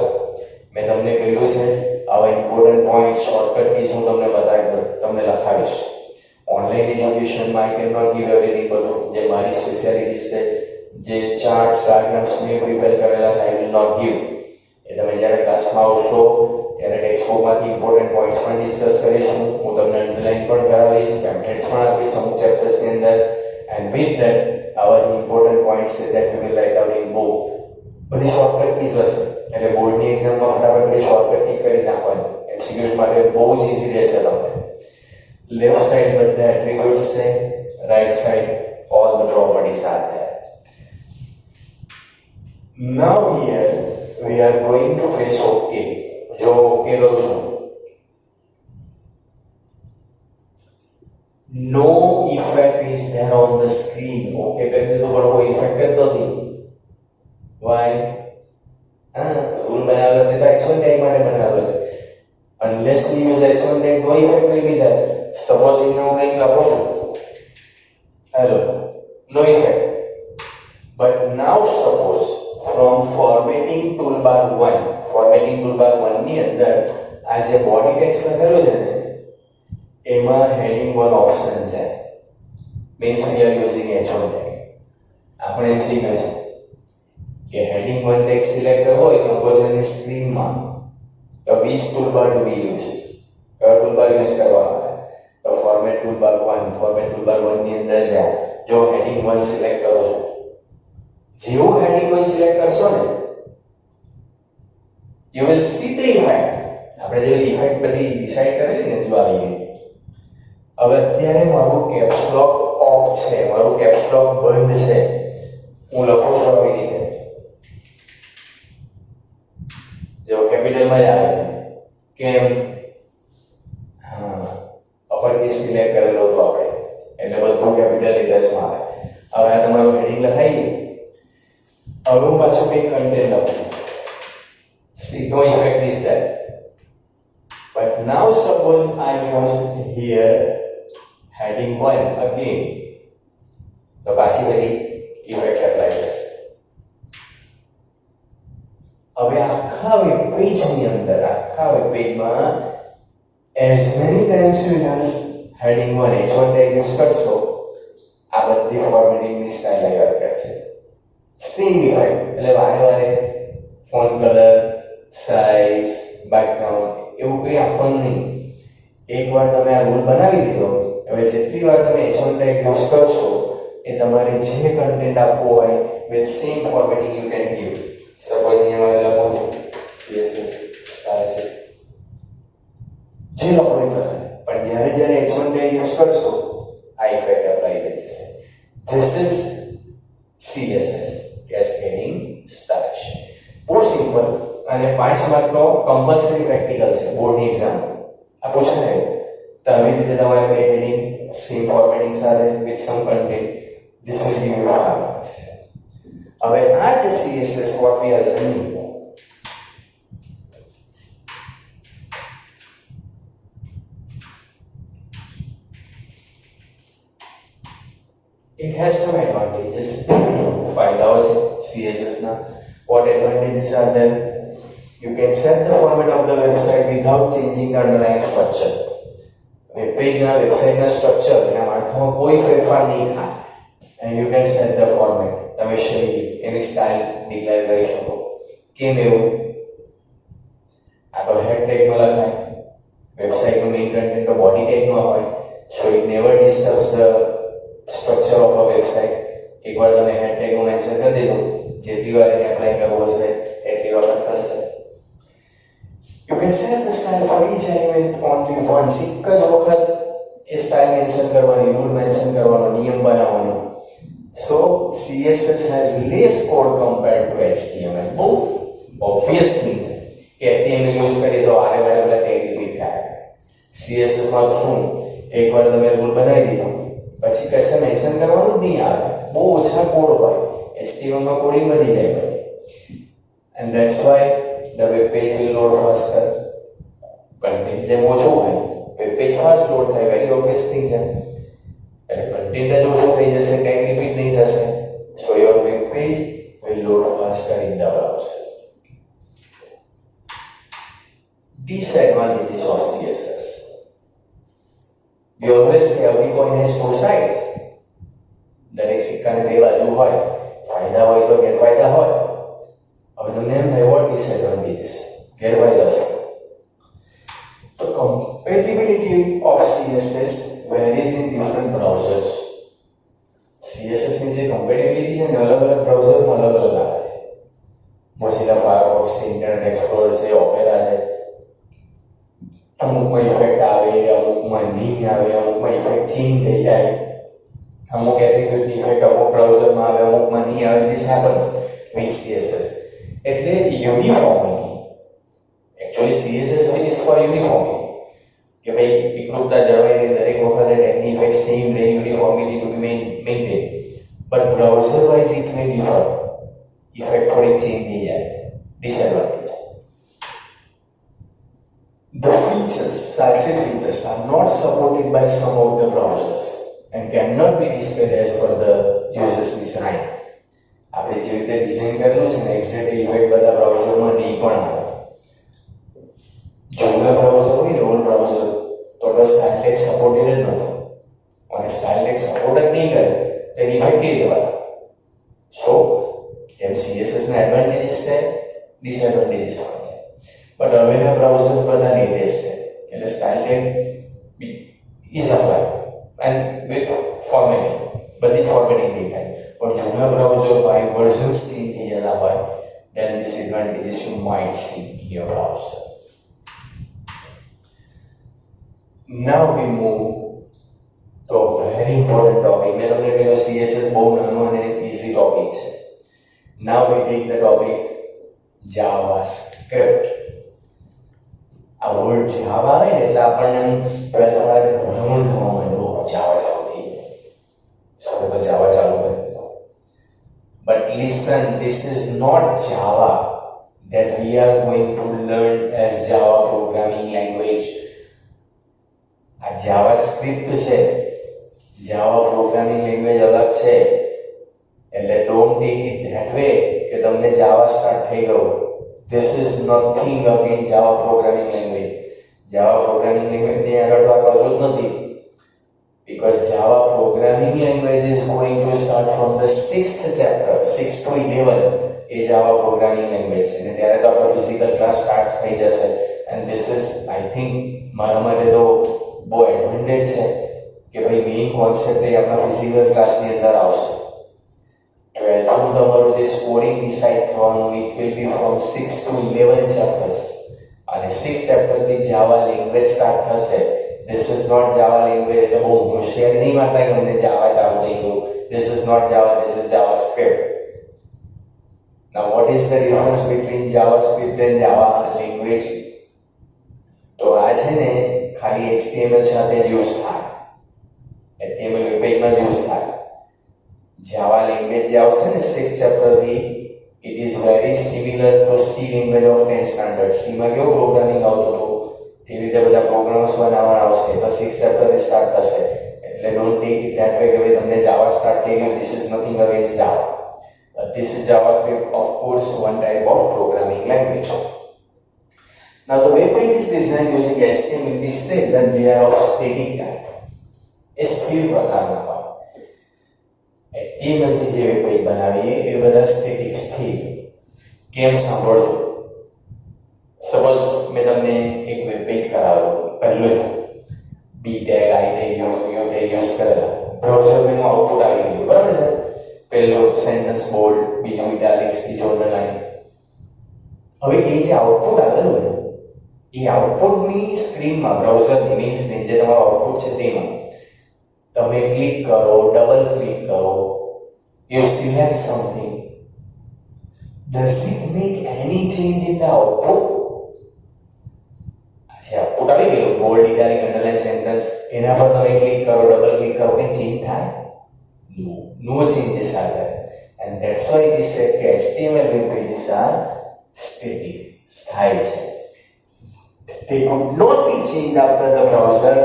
મેં તમને કહ્યું છે આવા ઇમ્પોર્ટન્ટ પોઈન્ટ શોર્ટકટ કીઝ હું તમને લખાવીશ. ઓનલાઈન એજ્યુકેશનમાં I can not give everything. બધું જે મારી સ્પેશિયાલિટીઝ છે, જે ચાર્ટ્સ ડાયગ્રામ્સ મેં પ્રિપેર કરેલા આઈ વિલ નોટ ગીવ. એ તમે જ્યારે ક્લાસમાં આવશો ત્યારે ટેક્સ્ટ બુકમાંથી ઇમ્પોર્ટન્ટ પોઈન્ટ્સ પણ ડિસ્કસ કરીશું. હું તમને અંડરલાઈન પણ કરાવીશ, પેમ્પલેટ્સ પણ આપીશ અમુક ચેપ્ટર્સની અંદર. એન્ડ વિથ ધેટ આવા ઇમ્પોર્ટન્ટ પોઈન્ટ્સ છે that we will write down in book. બધી શોર્ટકટ કીઝ હશે એટલે બોર્ડની એક્ઝામમાં ફટાફટ બધી શોર્ટકટ કી કરી નાખવાની. એમસીક્યુઝ માટે બહુ જ ઇઝી રહેશે તમને. Left side બધા attributes છે, right side all the properties are there. Now here we are going to press OK. જો OK કરું છું, no effect is there on the screen. OK કરી દીધું પણ કોઈ ઇફેક્ટ જ નથી. Why? રૂલ બનાવેલો તે તો H1 tag માટે બનાવેલો છે. Unless we use H1 tag, no effect will be there. Suppose in હું કંઈક લખું છું, hello, no effect. But now suppose from formatting toolbar 1 ની અંદર આ જે body text લખેલું છે ને એમાં heading 1 ઓપ્શન છે. means we are using H1 tag. આપણે એમ શીખ્યું છે કે heading 1 tag સિલેક્ટ કરવો હોય કમ્પોઝરની સ્ક્રીનમાં તો which toolbar to be used, કયો toolbar યુઝ કરવાનો. તો ફોર્મેટ ટૂલબાર 1 ની અંદર છે. જો હેડિંગ 1 સિલેક્ટ કરો છો, જેવું હેડિંગ 1 સિલેક્ટ કરશો ને you will see the effect. આપણે જે ઇફેક્ટ બધી ડિસાઈડ કરેલી ને જો આવી ગઈ. હવે અત્યારે મારું કેપ્સ લોક ઓફ છે, મારું કેપ્સ લોક બંધ છે. હું લખું છું આવી રીતે, જો કેપિટલમાં જ આવે કેમ અપર કેસ સિલેક્ટ કરેલો હતો આપણે એટલે બધું કેપિટલ લેટર્સમાં આવે. હવે આ તમારું હેડિંગ લખાઈ હવે હું પાછું કંઈક કન્ટેન્ટ લખું. See, no effect is there. But now suppose I use here heading 1 again. તો પાછી વળી ઇફેક્ટ એપ્લાય થશે. હવે આખા વેબ પેજની અંદર આખા વેબ પેજમાં as many times you use heading 1 h1 tag use કરશો આ બધી ફોર્મેટિંગની સ્ટાઇલ આવી કરશે. સેમ ઇફેક્ટ એટલે વારે વારે ફોન કલર સાઇઝ બેકગ્રાઉન્ડ એવું કંઈ આપવાનું નહીં. એકવાર તમે આ રૂલ બનાવી દીધો હવે જેટલી વાર તમે h1 tag યુઝ કરશો એ તમારે જે કન્ટેન્ટ આપવું હોય with same formatting you can give. Suppose અહીંયા મારે લખવું css છે જે લખો એ પ્રકારે પણ જ્યારે h1 tag યુઝ કરશો આ ઇફેક્ટ એપ્લાય થઈ જશે. This is CSS cascading stylish. બહુ સિમ્પલ અને 5 માર્કનો કમ્પલસરી પ્રેક્ટિકલ છે બોર્ડની એક્ઝામ. આ પૂછાય તો આવી રીતે તમારે બે હેડિંગ સેમ ફોર્મેટિંગ સાથે with some content this will give you 5 marks. હવે આ જે CSS what we are learning it has some advantages. ફાયદાઓ છે CSS ના. What advantages are there? You can set the format of the website without changing the underlying structure. Web પેજના વેબસાઇટના સ્ટ્રક્ચર એના માળખામાં કોઈ ફેરફાર નહીં થાય and you can set the format. તમે શૈલી એની સ્ટાઇલ ડિક્લેર કરી શકો. કેમ એવું? આ તો હેડ ટેગમાં લખાય. વેબસાઇટનો મેઇન કન્ટેન્ટ તો બોડી ટેગમાં હોય. So it never disturbs the structure of a website. એકવાર તમે હેડ ટેગનું મેન્શન કરી દીધું જેટલી વાર એને એપ્લાય કરવું હશે એટલી વખત થશે. You can set the style for each element only once. એક જ વખત એ સ્ટાઇલ મેન્શન કરવાની, રૂલ મેન્શન કરવાનો, નિયમ બનાવવાનો. So CSS has less code compared to HTML. બહુ obvious thing છે કે HTML યુઝ કરીએ તો આરે વારે બધા ટેગ રિપીટ થાય. CSS માં શું એકવાર તમે રૂલ બનાવી દીધો પછી કશે મેન્શન કરવાનું જ નહીં આવે. બહુ ઓછા કોડ હોય. HTML માં કોડિંગ વધી જાય પછી. And that's why the web page will load faster. Content જેમ ઓછું હોય web page fast load થાય. very obvious thing છે. એટલે content જ ઓછું થઈ જશે, ટેગ રિપીટ નહીં થશે. So your web page will load faster in the browser. Disadvantages of CSS. We always say every coin has two sides. દરેક સિક્કાની બે બાજુ હોય. ફાયદા હોય તો ગેરફાયદા હોય. હવે તમને એમ થાય what disadvantages? ગેરફાયદા શું? તો compatibility of CSS varies in different browsers. CSS ની જે compatibility છે ને અલગ અલગ બ્રાઉઝરમાં અલગ અલગ આવે છે. Mozilla Firefox છે, Internet Explorer છે, Opera છે. અમુકમાં ઇફેક્ટ આવે, અમુકમાં નહીં આવે, અમુકમાં ઇફેક્ટ ચેન્જ થઈ જાય. અમુક એટ્રીબ્યુટ ઇફેક્ટ અમુક બ્રાઉઝરમાં આવે, અમુકમાં નહીં આવે. This happens with CSS. એટલે uniformity. Actually CSS is for uniformity. કે ભાઈ એકરૂપતા જળવાઈ દરેક વખતે ટેગની ઇફેક્ટ સેમ રહે, uniformity to be maintain. But browser wise it may differ. Effect થોડી ચેન્જ થઈ જાય. Disadvantage. The features, success features are not supported by some of the browsers and cannot be displayed as per the user's design. આપણે જે રીતે ડિઝાઇન કરેલું છે ને એક્ઝેક્ટ ઇફેક્ટ બધા બ્રાઉઝરમાં નહીં પણ આવે. જૂના બ્રાઉઝર હોય ને ઓલ્ડ બ્રાઉઝર તો સ્ટાઇલ ટેગ સપોર્ટેડ જ નહોતો અને સ્ટાઇલ ટેગ સપોર્ટ જ નહીં કરે તેની ઇફેક્ટ કેવી દેવાય. સો જેમ CSS ના એડવાન્ટેજીસ છે ડિસએડવાન્ટેજીસ પણ છે. બટ હવેના બ્રાઉઝર બધા લેટેસ્ટ છે એટલે style tag is apply and with formatting બધી ફોર્મેટિંગ દેખાય. પણ જૂના બ્રાઉઝરમાં વર્ઝન્સ ચેન્જ થઈ જતા હોય then this advantages you might see in your browser. Now we move to a very important topic. મેં તમને કહ્યું CSS બહુ નાનો અને easy topic છે. Now we take the topic JavaScript. Word Java આવે ને એટલે આપણને પહેલા તમારે ગભરામણ થવા માંડ્યું, જાવા ચાલુ થઈ ગયું, હવે તો જાવા ચાલુ કર્યું. But listen, this is not Java that we are going to learn as Java programming language. આ JavaScript છે, Java programming language અલગ છે. એટલે don't take it that way કે તમને Java સ્ટાર્ટ થઈ ગયો. This is nothing against Java programming language. Java programming language ને આગળ તો આ કશું જ નથી. Because Java programming language is going to start from the 6th chapter, 6 to 11. A Java programming language છે અને ત્યારે તો આપણો ફિઝિકલ ક્લાસ સ્ટાર્ટ થઈ જશે. And this is I think મારા માટે તો બહુ એડવાન્ટેજ છે કે ભાઈ મેઇન કોન્સેપ્ટ એ આપણા ફિઝિકલ ક્લાસની અંદર આવશે. 12th તમારું જે સ્કોરિંગ ડિસાઇડ થવાનું it will be from 6 to 11 chapters અને 6 ચેપ્ટરથી જાવા લેંગ્વેજ સ્ટાર્ટ થશે. This is not Java language એટલે બહુ હોશિયાર નહીં માનતા કે મને જાવા ચાલુ થઈ ગયું. This is not Java, this is JavaScript. Now, what is the difference between JavaScript and Java language? તો આ છે ને ખાલી HTML સાથે યુઝ થાય, HTML વેબ પેજમાં યુઝ થાય. Java language જે આવશે ને 6 ચેપ્ટરથી it is very similar to C language of 10 standard. C માં કેવું પ્રોગ્રામિંગ આવતું હતું તેવી રીતે બધા પ્રોગ્રામ્સ બનાવવાના આવશે. તો 6 ચેપ્ટરથી સ્ટાર્ટ થશે. એટલે don't take it that way કે ભાઈ તમને જાવા સ્ટાર્ટ થઈ ગયું. This is nothing against Java. This is JavaScript, of course, one type of programming language. Now, the web page is designed using HTML. It is said that they are of static type. એ સ્થિર પ્રકારના હોય. HTML થી જે વેબ પેજ બનાવીએ એ બધા સ્ટેટિક સ્થિર. કેમ સાંભળો? સપોઝ મેં તમને એક વેબ પેજ કરાવ્યો, પહેલું B tag, I tag, U tag use કરેલા, બ્રાઉઝરમાં આઉટપુટ આવી ગયું, બરાબર છે? પહેલો સેન્ટેન્સ બોલ્ડ, બીજો ઇટાલિક્સ, ત્રીજો અંડરલાઇન. હવે એ જે આઉટપુટ આવેલું ને એ આઉટપુટની સ્ક્રીનમાં બ્રાઉઝરની મેઇન સ્ક્રીન જે તમારું આઉટપુટ છે તેમાં તમે ક્લિક કરો, ડબલ ક્લિક કરો, you select something. Does it make any change in the output? જે આઉટપુટ આવી ગયું બોલ્ડ, ઇટાલિક, અંડરલાઇન સેન્ટેન્સ, એના પર તમે ક્લિક કરો, ડબલ ક્લિક કરો, કંઈ ચેન્જ થાય? No changes are there, and that's why it is said that HTML web pages are static, સ્થાયી છે. They could not be changed after the browser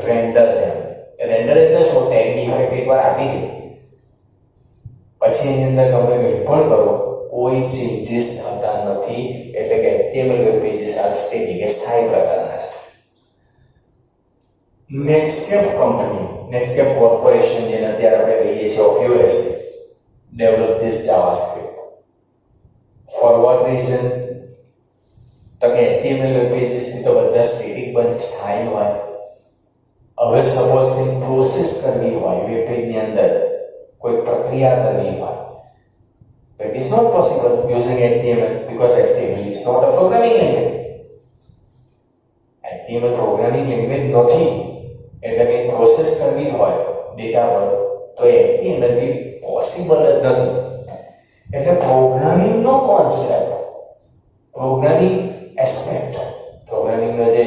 render them. Render એટલે શું? ટેગની ઇફેક્ટ એકવાર આપી દે પછી એની અંદર તમે કંઈ પણ કરો કોઈ ચેન્જીસ થતા નથી. એટલે કે HTML web pages are static, એ સ્થાયી પ્રકારના છે. Netscape company, Netscape corporation જેને અત્યારે આપણે કહીએ છીએ of US develop this JavaScript. For what reason? તો કે HTML web pages ની તો બધા સ્ટેટિક બને, સ્થાયી હોય. હવે સપોઝ કંઈક પ્રોસેસ કરવી હોય વેબ પેજની અંદર, કોઈ પ્રક્રિયા કરવી હોય, that is not possible using HTML because HTML is not a programming language. HTML programming language નથી. એટલે કે પ્રોસેસ કરવી હોય ડેટા પર તો HTML થી પોસિબલ જ નથી. એટલે પ્રોગ્રામિંગનો કોન્સેપ્ટ, પ્રોગ્રામિંગ એસ્પેક્ટ, પ્રોગ્રામિંગનો જે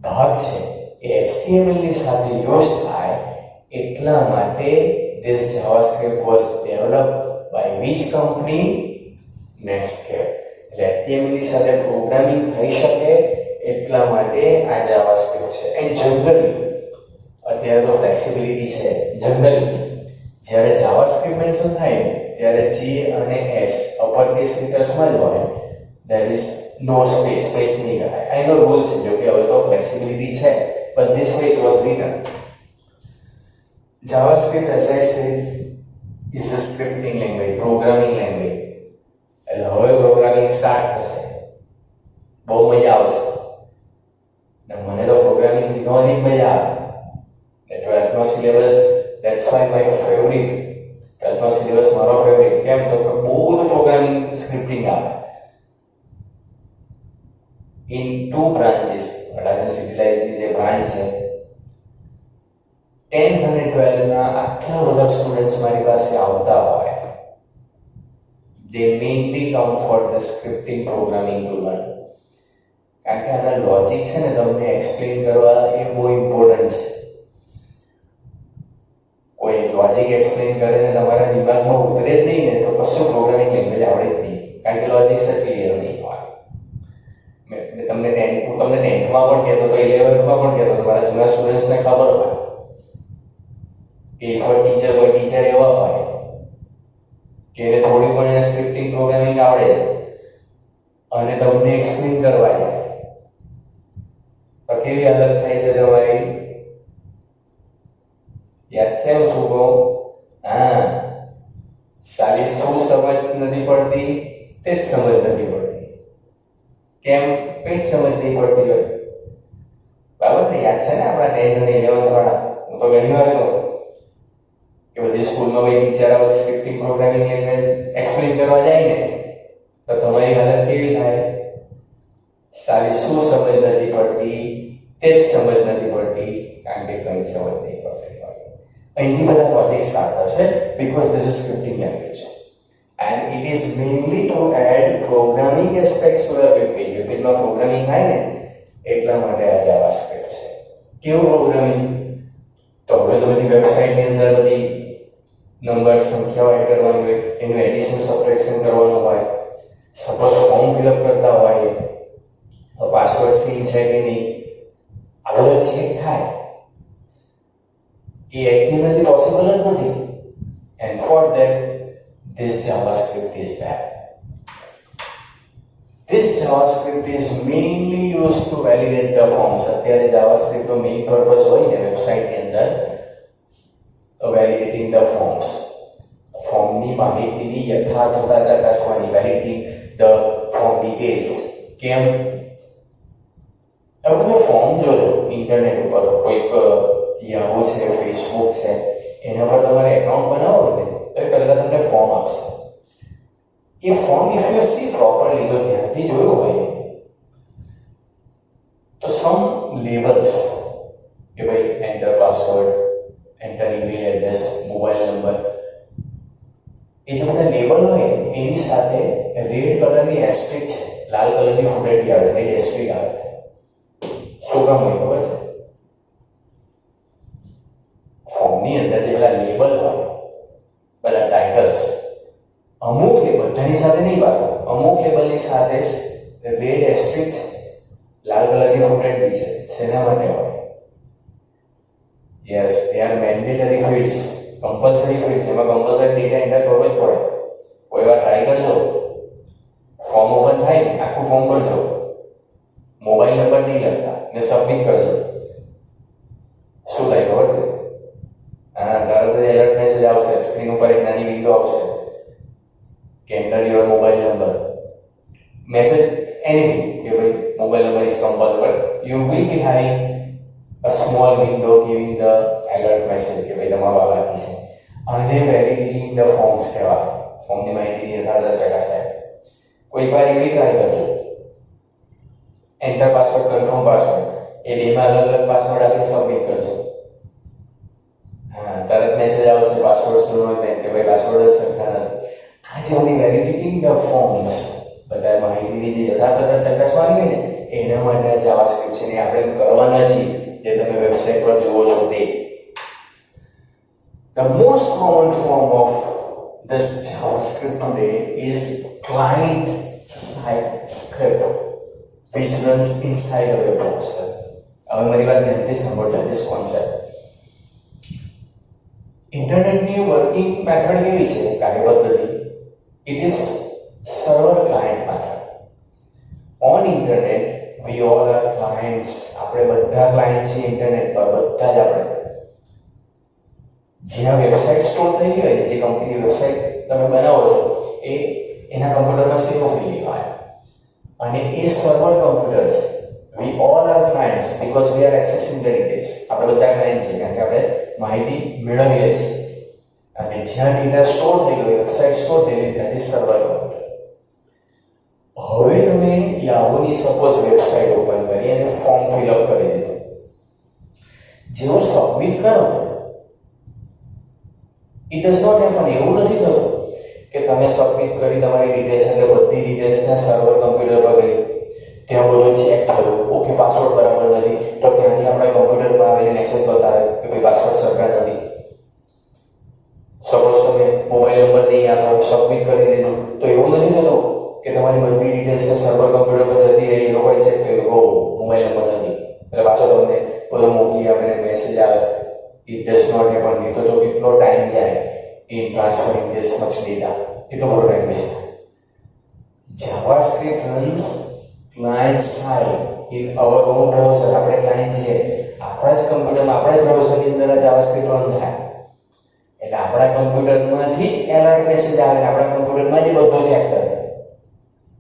ભાગ છે એ HTML ની સાથે યુઝ થાય. એટલા માટે this JavaScript was developed by which company? Netscape. એટલે HTML ની સાથે પ્રોગ્રામિંગ થઈ શકે એટલા માટે આ JavaScript છે. એન્ડ જનરલી અત્યારે તો ફ્લેક્સિબિલિટી છે. જનરલી જ્યારે JavaScript મેન્શન થાય ને ત્યારે J અને S અપર કેસ લેટર્સમાં જ હોય. there is no space નહીં કરાય. આ એનો રૂલ છે. જો કે હવે તો ફ્લેક્સિબિલિટી છે, but this way it was written. JavaScript, as I said, is a scripting language, programming language. એટલે હવે પ્રોગ્રામિંગ સ્ટાર્ટ થશે. બહુ મજા આવશે. મને તો પ્રોગ્રામિંગ શીખવાની મજા આવે. 12th નો syllabus, that's why my favorite. 12th નો સિલેબસ મારો ફેવરિટ. કેમ તો કે બહુ બધું પ્રોગ્રામિંગ સ્ક્રિપ્ટિંગ આવે. in two branches. અડાજણ સિવિલાઇઝની જે બ્રાન્ચ છે 10th અને 12th ના આટલા બધા સ્ટુડન્ટ્સ મારી પાસે આવતા હોય. they mainly come for the scripting programming to learn. કારણ કે આના લોજિક છે ને તમને એક્સપ્લેન કરવા એ બહુ ઇમ્પોર્ટન્ટ છે. કોઈ લોજિક એક્સપ્લેન કરે ને તમારા દિમાગમાં ઉતરે જ નહીં ને તો કશું પ્રોગ્રામિંગ લેંગ્વેજ આવડે જ નહીં, કારણ કે લોજિક જ ક્લિયર નહીં હોય. હું તમને 10th માં પણ કહેતો હતો, 11th માં પણ કહેતો હતો, મારા જૂના સ્ટુડન્ટ્સને ખબર હોય કે એક કોઈ ટીચર એવા હોય કે એને થોડી પણ સ્ક્રિપ્ટિંગ પ્રોગ્રામિંગ આવડે છે અને તમને એક્સપ્લેન કરવા જાય તો કેવી હાલત થાય છે તમારી? યાદ છે હું શું કહું? હા, સાલી શું સમજ નથી પડતી તે જ સમજ નથી પડતી. કેમ? કઈ જ સમજ નહીં પડતી હોય. બરાબર ને? યાદ છે ને આપણા 10th અને 11th વાળા? હું તો ઘણી વાર કહું કે બધી સ્કૂલમાં કોઈ ટીચર આ બધી સ્ક્રિપ્ટિંગ પ્રોગ્રામિંગ લેંગ્વેજ એક્સપ્લેન કરવા જાય ને તો તમારી હાલત કેવી થાય? સાલી શું સમજ નથી પડતી તે જ સમજ નથી પડતી, કારણ કે કઈ સમજ નહીં પડતી હોય. અહીંથી બધા લોજિક સ્ટાર્ટ થશે, because this is scripting language and it is mainly to add programming aspects to the web page. web page માં પ્રોગ્રામિંગ થાય ને એટલા માટે આ જાવાસ્ક્રિપ્ટ છે. કેવું પ્રોગ્રામિંગ? તો હવે તો બધી વેબસાઇટની અંદર બધી નંબર સંખ્યાઓ એડ કરવાની હોય, એનું એડિશન સબટ્રેક્શન કરવાનું હોય, સપોઝ ફોર્મ ફિલઅપ કરતા હોય તો પાસવર્ડ સીન છે કે નહીં આ બધું ચેક થાય. એ એક્ટિવલી પોસિબલ જ નથી. And for that this JavaScript is there. This JavaScript is mainly used to validate the forms. અત્યારે JavaScript નો મેઇન પર્પસ હોય ને વેબસાઇટની અંદર validating the forms. ફોર્મની માહિતીની યથાર્થતા ચકાસવાની, validating the form details. કેમ? હવે તમે ફોર્મ જોજો ઇન્ટરનેટ ઉપર, કોઈક યાહૂ છે, ફેસબુક છે, એના પર તમારે એકાઉન્ટ બનાવો ને તો પહેલા તમને ફોર્મ આપશે. એ form if you see properly, તો ધ્યાનથી જોયું હોય તો સમ લેબલ્સ કે ભાઈ enter password, enter email address, mobile number, એ જે બધા લેબલ હોય એની સાથે રેડ કલરની એસ્ટ્રિક છે, લાલ કલરની ફૂટેટી આવે છે, રેડ એસ્ટ્રિક આવે છે. શું કામ હોય ખબર છે? ફોર્મની અંદર જે પેલા લેબલ હોય, બધા ટાઇટલ્સ, અમુક લેબલ બધાની સાથે નહીં વાત, અમુક લેબલની સાથે રેડ એસ્ટ્રિક છે, લાલ કલરની ફૂટેટી છે. શેના માટે હોય? Yes, they are mandatory fields, compulsory fields. એમાં કમ્પલસરી ડેટા એન્ટર કરવો જ પડે. કોઈ વાર ટ્રાય કરજો, ફોર્મ ઓપન થાય ને આખું ફોર્મ ભરજો, મોબાઈલ નંબર નહીં લખતા ને સબમિટ કરજો, શું થાય ખબર છે? હા, તરત જ એલર્ટ મેસેજ આવશે, સ્ક્રીન ઉપર એક નાની વિન્ડો આવશે કે enter your mobile number, message anything કે ભાઈ mobile number is compulsory. You will be having a small window giving the alert message કે ભાઈ તમારો આ બાકી છે. આને વેલિડેટિંગ ધ ફોર્મ્સ કહેવાય. ફોર્મની માહિતીની યથાર્થતા ચકાસાય. કોઈક વાર એવી ટ્રાય કરજો, એન્ટર પાસવર્ડ, કન્ફર્મ પાસવર્ડ, એ બેમાં અલગ અલગ પાસવર્ડ આપીને સબમિટ કરજો. હા, તરત મેસેજ આવશે પાસવર્ડ સ્ટોર નોટ કે ભાઈ પાસવર્ડ જ સરખા નથી. આ જે બધી વેલિડેટિંગ ધ ફોર્મ્સ, બધા માહિતીની જે યથાર્થતા ચકાસવાની હોય ને એના માટે આ જાવાસ્ક્રિપ્ટ છે ને આપણે કરવાના છીએ, જે તમે વેબસાઇટ પર જુઓ છો તે. The most common form of this JavaScript today is client-side script, which runs inside a web browser. હવે મારી વાત ધ્યાનથી સાંભળજો, this concept. ઇન્ટરનેટની વર્કિંગ મેથડ કેવી છે, કાર્યપદ્ધતિ? It is server client method. On internet we all are clients. આપણે બધા ક્લાયન્ટ છીએ ઇન્ટરનેટ પર, બધા જ આપણે. જ્યાં વેબસાઇટ સ્ટોર થઈ ગઈ હોય, જે કંપની વેબસાઇટ તમે બનાવો છો એ એના કમ્પ્યુટરમાં સેવ થયેલી હોય અને એ સર્વર કમ્પ્યુટર છે. We all are clients because we are accessing the details. આપણે બધા ક્લાયન્ટ છીએ કારણ કે આપણે માહિતી મેળવીએ છીએ અને જ્યાં ડેટા સ્ટોર થઈ ગયો, વેબસાઇટ સ્ટોર થઈ ગઈ, that is સર્વર કમ્પ્યુટર. હવે તમે યાહૂની સપોઝ વેબસાઇટ ઓપન કરી અને ફોર્મ ફિલઅપ કરી દીધું, જેવો સબમિટ કરો ઇટ ડઝ નોટ હેપન. એવું નથી થતું કે તમે સબમિટ કરી તમારી ડિટેલ્સ એટલે બધી ડિટેલ્સના સર્વર કમ્પ્યુટર પર ગઈ, ત્યાં બધું ચેક કર્યું, ઓકે પાસવર્ડ બરાબર નથી, તો ત્યાંથી આપણા કમ્પ્યુટરમાં આવીને મેસેજ બતાવે કે ભાઈ પાસવર્ડ સરખા નથી. સપોઝ તમે મોબાઈલ નંબર નહીં આપો, સબમિટ કરી દીધું, તો એવું નથી થતું કે તમારી બધી ડિટેલ્સ સર્વર કમ્પ્યુટર પર જતી રહી, એ લોકોએ ચેક કર્યું, ઓ મોબાઈલ નંબર નથી, એટલે પાછો તમને બધો મોકલી આપીને મેસેજ આવે, ઇટ ડઝ નોટ હેપન. નહીં તો કેટલો ટાઈમ જાય in transferring this much data, એટલો બધો ટાઈમ વેસ્ટ થાય. JavaScript runs client side in our own browser. આપણે ક્લાયન્ટ છીએ, આપણા જ કમ્પ્યુટરમાં, આપણા જ બ્રાઉઝરની અંદર JavaScript રન થાય, એટલે આપણા કમ્પ્યુટરમાંથી જ એલર્ટ મેસેજ આવે ને આપણા કમ્પ્યુટરમાં જ બધું ચેક કરે,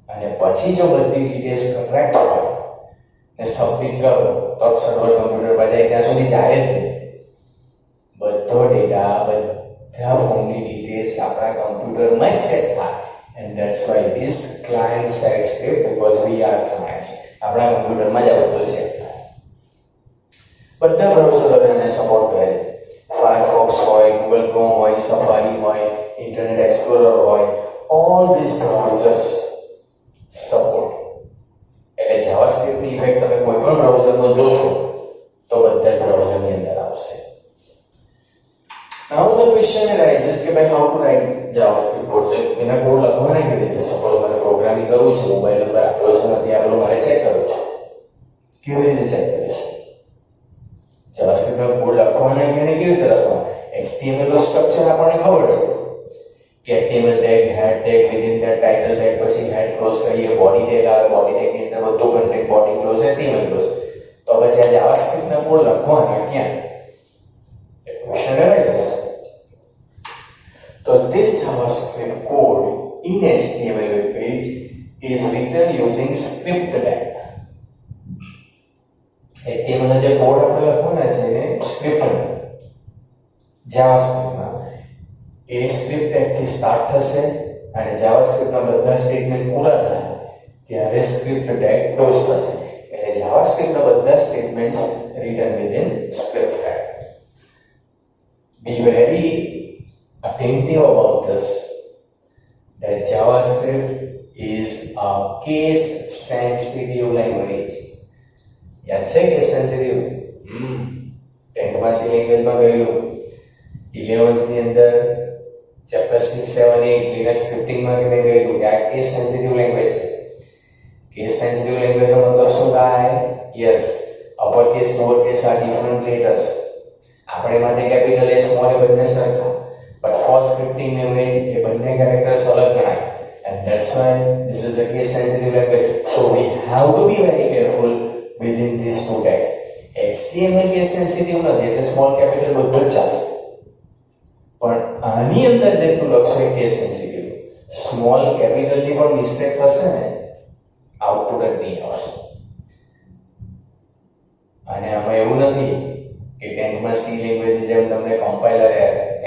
અને પછી જો બધી ડિટેલ્સ કરેક્ટ હોય ને સબમિટ કરો તો જ સર્વર કમ્પ્યુટર પર જાય, ત્યાં સુધી જાય જ નહીં. બધો ડેટા, બધા ફોર્મની ડિટેલ્સ આપણા કમ્પ્યુટરમાં જ ચેક થાય. And that's why this client side script, because we are clients, આપણા કમ્પ્યુટરમાં જ આ બધું ચેક થાય. બધા બ્રાઉઝરો એને સપોર્ટ કરે છે. Firefox હોય, Google Chrome હોય, Safari હોય, Internet Explorer હોય, all these browsers support. એટલે JavaScript ની ઇફેક્ટ તમે કોઈ પણ બ્રાઉઝરમાં જોશો તો બધા બ્રાઉઝરની અંદર આવશે. Now the question arises કે ભાઈ how to write JavaScript code. છે એના કોડ લખવાના કેવી રીતે? સપોઝ મને પ્રોગ્રામિંગ કરવું છે, મોબાઈલ નંબર આપ્યો છે નથી આપેલો, મારે ચેક કરવું છે, કેવી રીતે ચેક કરીશ? JavaScript નો કોડ લખવાના કે કેવી રીતે લખવાના? HTML નો સ્ટ્રક્ચર આપણને ખબર છે કે HTML tag, head tag, within that title tag, પછી હેડ ક્લોઝ કરીએ, બોડી ટેગ આવે, બોડી ટેગ ની અંદર બધું content, body close, HTML close. તો પછી આ JavaScript ના કોડ લખવાના ક્યાં? Question arises. So this JavaScript code in HTML web page is written using script tag. HTML જે કોડ આપણે લખવાના છે એને સ્ક્રિપ્ટ JavaScript માં એ સ્ક્રિપ્ટ ટેગ થી સ્ટાર્ટ થશે અને JavaScript ના બધા સ્ટેટમેન્ટ પૂરા થાય ત્યારે સ્ક્રિપ્ટ ટેગ ક્લોઝ થશે. એટલે JavaScript ના બધા statements written within script tag. Be very attentive about this, that JavaScript is a case sensitive language. યાદ છે કેસ સેન્સિટિવ? 10th માં સી લેંગ્વેજમાં ગયું, 11th ની અંદર ચેપ્ટર 6, 7, 8 લિનક્સ સ્ક્રિપ્ટિંગમાં કે મેં ગયું કે આ કેસ સેન્સિટિવ લેંગ્વેજ છે. કેસ સેન્સિટિવ લેંગ્વેજનો મતલબ શું થાય? Yes, upper case, lower case R different letters. આપણે માટે કેપિટલ એ સ્મોલ એ બંને સરખા, but for scripting language એ બંને કેરેક્ટર્સ અલગ ગણાય, and that's why this is a case sensitive language. So we have to be very careful within these two tags. HTML case sensitive નથી એટલે સ્મોલ કેપિટલ બધું જ ચાલશે, પણ આની અંદર જેટલું લખશો એ કેસ સેન્સિટિવ. સ્મોલ કેપિટલ ની પણ મિસ્ટેક થશે ને આઉટપુટ જ નહીં આવશે. અને આમાં એવું નથી કે 10th માં સી લેંગ્વેજની જેમ તમને કમ્પાઇલર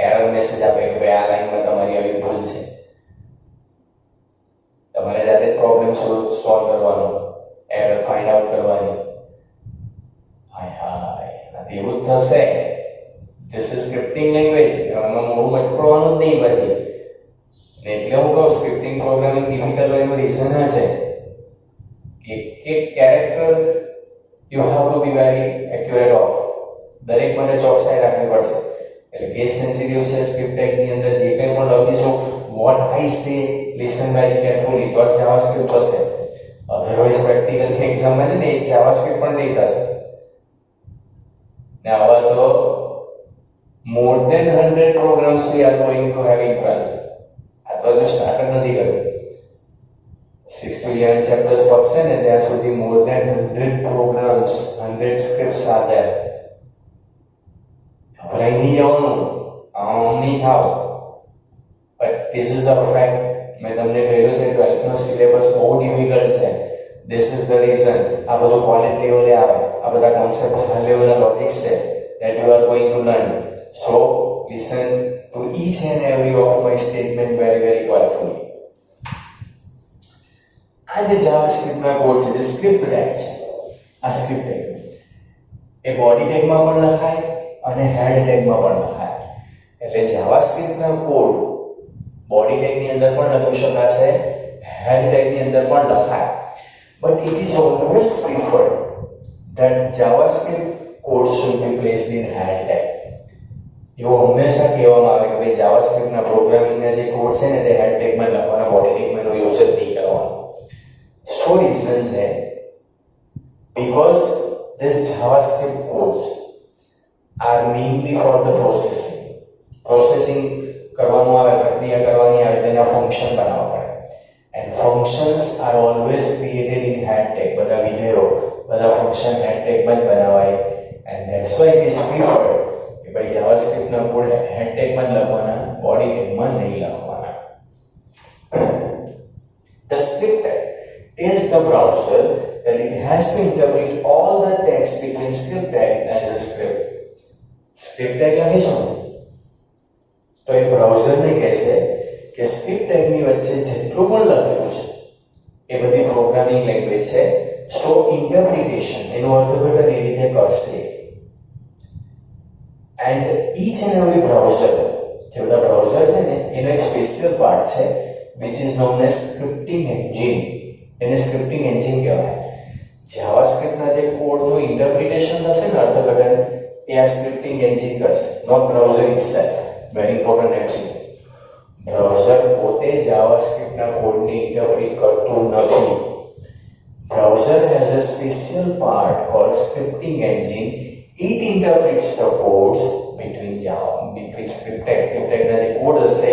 એરર મેસેજ આપે કે ભાઈ આ લાઈનમાં તમારી આવી ભૂલ છે. તમારે જાતે જ પ્રોબ્લેમ સોલ્વ કરવાનો, એરર ફાઇન્ડ આઉટ કરવાની. આથી એવું જ થશે. ધીસ ઇઝ સ્ક્રિપ્ટિંગ લેંગ્વેજ, એમાં મોડું મચકોડવાનું જ નહીં બધી. ને એટલે હું કહું સ્ક્રિપ્ટિંગ પ્રોગ્રામિંગ ડિફિકલ્ટ હોય એનું રીઝન આ છે કે એક character you have to be very accurate of. દરેક માટે ચોકસાઈ રાખવી પડશે. એટલે કેસ સેન્સિટિવ છે સ્ક્રિપ્ટ ટેગની અંદર જે કંઈ પણ લખીશું, વોટ આઈ સે લિસન વેરી કેરફુલી, તો જ જાવાસ્ક્રિપ્ટ થશે. અધરવાઇઝ પ્રેક્ટિકલ એક્ઝામમાં ને એક જાવાસ્ક્રિપ્ટ પણ નહીં થશે. ને આવા તો more than 100 programs we are going to have in 12. આ તો હજુ સ્ટાર્ટ નથી કર્યું. 6 to 11 chapters પડશે ને ત્યાં સુધી more than 100 programs, 100 scripts are there. ગભરાઈ નહીં જવાનું, આમ નહીં થાવ. But this is the fact. મેં તમને કહ્યું છે 12th નો સિલેબસ બહુ ડિફિકલ્ટ છે. This is the reason. આ બધું કોલેજ લેવલે આવે, આ બધા કોન્સેપ્ટ હાઈ લેવલના લોજિક્સ છે that you are going to learn. So listen to each and every of my statement very carefully. આ જે જાવાસ્ક્રિપ્ટના કોડ છે, જે સ્ક્રિપ્ટ ટેગ છે, આ સ્ક્રિપ્ટ ટેગ એ બોડી ટેગમાં પણ લખાય અને હેડ ટેગમાં પણ લખાય. એટલે જાવાસ્ક્રિપ્ટના કોડ બોડી ટેગની અંદર પણ લખી શકાશે, હેડ ટેગની અંદર પણ લખાય. but it is always preferred that JavaScript code should be placed in head tag. એવું હંમેશા કહેવામાં આવે કે ભાઈ જાવાસ્ક્રિપ્ટના પ્રોગ્રામિંગના જે કોડ છે ને તે હેડ ટેગમાં લખવાના, બોડી ટેગમાં યુઝ જ નહીં કરવાનો. સો રીઝન છે because this JavaScript codes are mainly for the processing કરવાનું આવે, પ્રક્રિયા કરવાની આવે તો એના ફંક્શન બનાવવા પડે. and functions are always created in head tag. બધા વિધેયો, બધા ફંક્શન હેડ ટેગમાં જ બનાવાય. and that's why it is preferred કે ભાઈ જાવાસ્ક્રિપ્ટના કોડ હેડ ટેગમાં જ લખવાના, બોડી ટેગમાં નહીં લખવાના. The script tag tells the browser that it has to interpret all the text between script tag as a script. Script tag લખીશું તો એ બ્રાઉઝરને કહેશે કે સ્ક્રિપ્ટ ટેગની વચ્ચે જેટલું પણ લખેલું છે એ બધી પ્રોગ્રામિંગ લેંગ્વેજ છે, સો ઇન્ટરપ્રિટેશન એનું અર્થઘટન એ રીતે કરશે. And each and every browser, જે બધા બ્રાઉઝર છે ને એનો એક સ્પેશિયલ પાર્ટ છે which is known as scripting engine. એને સ્ક્રિપ્ટિંગ એન્જિન કહેવાય. જાવાસ્ક્રિપ્ટના જે કોડનું ઇન્ટરપ્રિટેશન થશે ને અર્થઘટન, એ આ સ્ક્રિપ્ટિંગ એન્જિન કરશે, not browser itself. Very important actually. Browser પોતે જાવાસ્ક્રિપ્ટના કોડને ઇન્ટરપ્રિટ કરતું નથી. Browser has a special part called scripting engine. It interprets the codes between script tag. Script tag ના જે કોડ હશે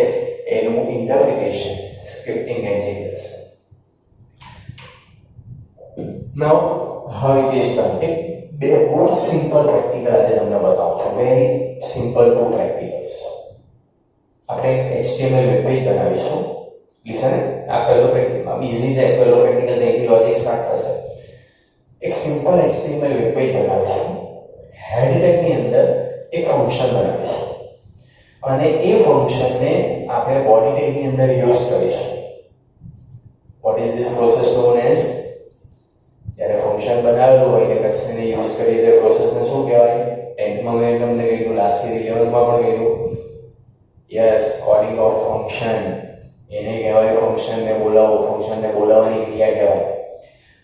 એનું ઇન્ટરપ્રિટેશન scripting engine કરશે. Now how it is done? બે બહુ સિમ્પલ પ્રેક્ટિકલ આજે તમને બતાવું છું. Very simple two practicals. આપણે HTML વેબ પેજ બનાવીશું. લિસન, આ પહેલો પ્રેક્ટિકલ ઈઝી છે. પહેલો પ્રેક્ટિકલ જેથી લોજિક સ્ટાર્ટ થશે. એક સિમ્પલ HTML વેબ પેજ બનાવીશું. હેડ ટેગની અંદર એક ફંક્શન બનાવીશું અને એ ફંક્શનને આપણે બોડી ટેગની અંદર યુઝ કરીશું. What is this process known as? જ્યારે ફંક્શન બનાવેલું હોય એટલે કશીને યુઝ કરીએ તો પ્રોસેસને શું કહેવાય? 10th માં મેં તમને કહ્યું, લાસ્ટ યર 11th માં પણ કહ્યું. યસ, કોલિંગ ઓફ ફંક્શન એને કહેવાય. ફંક્શનને બોલાવવું, ફંક્શનને બોલાવવાની ક્રિયા કહેવાય.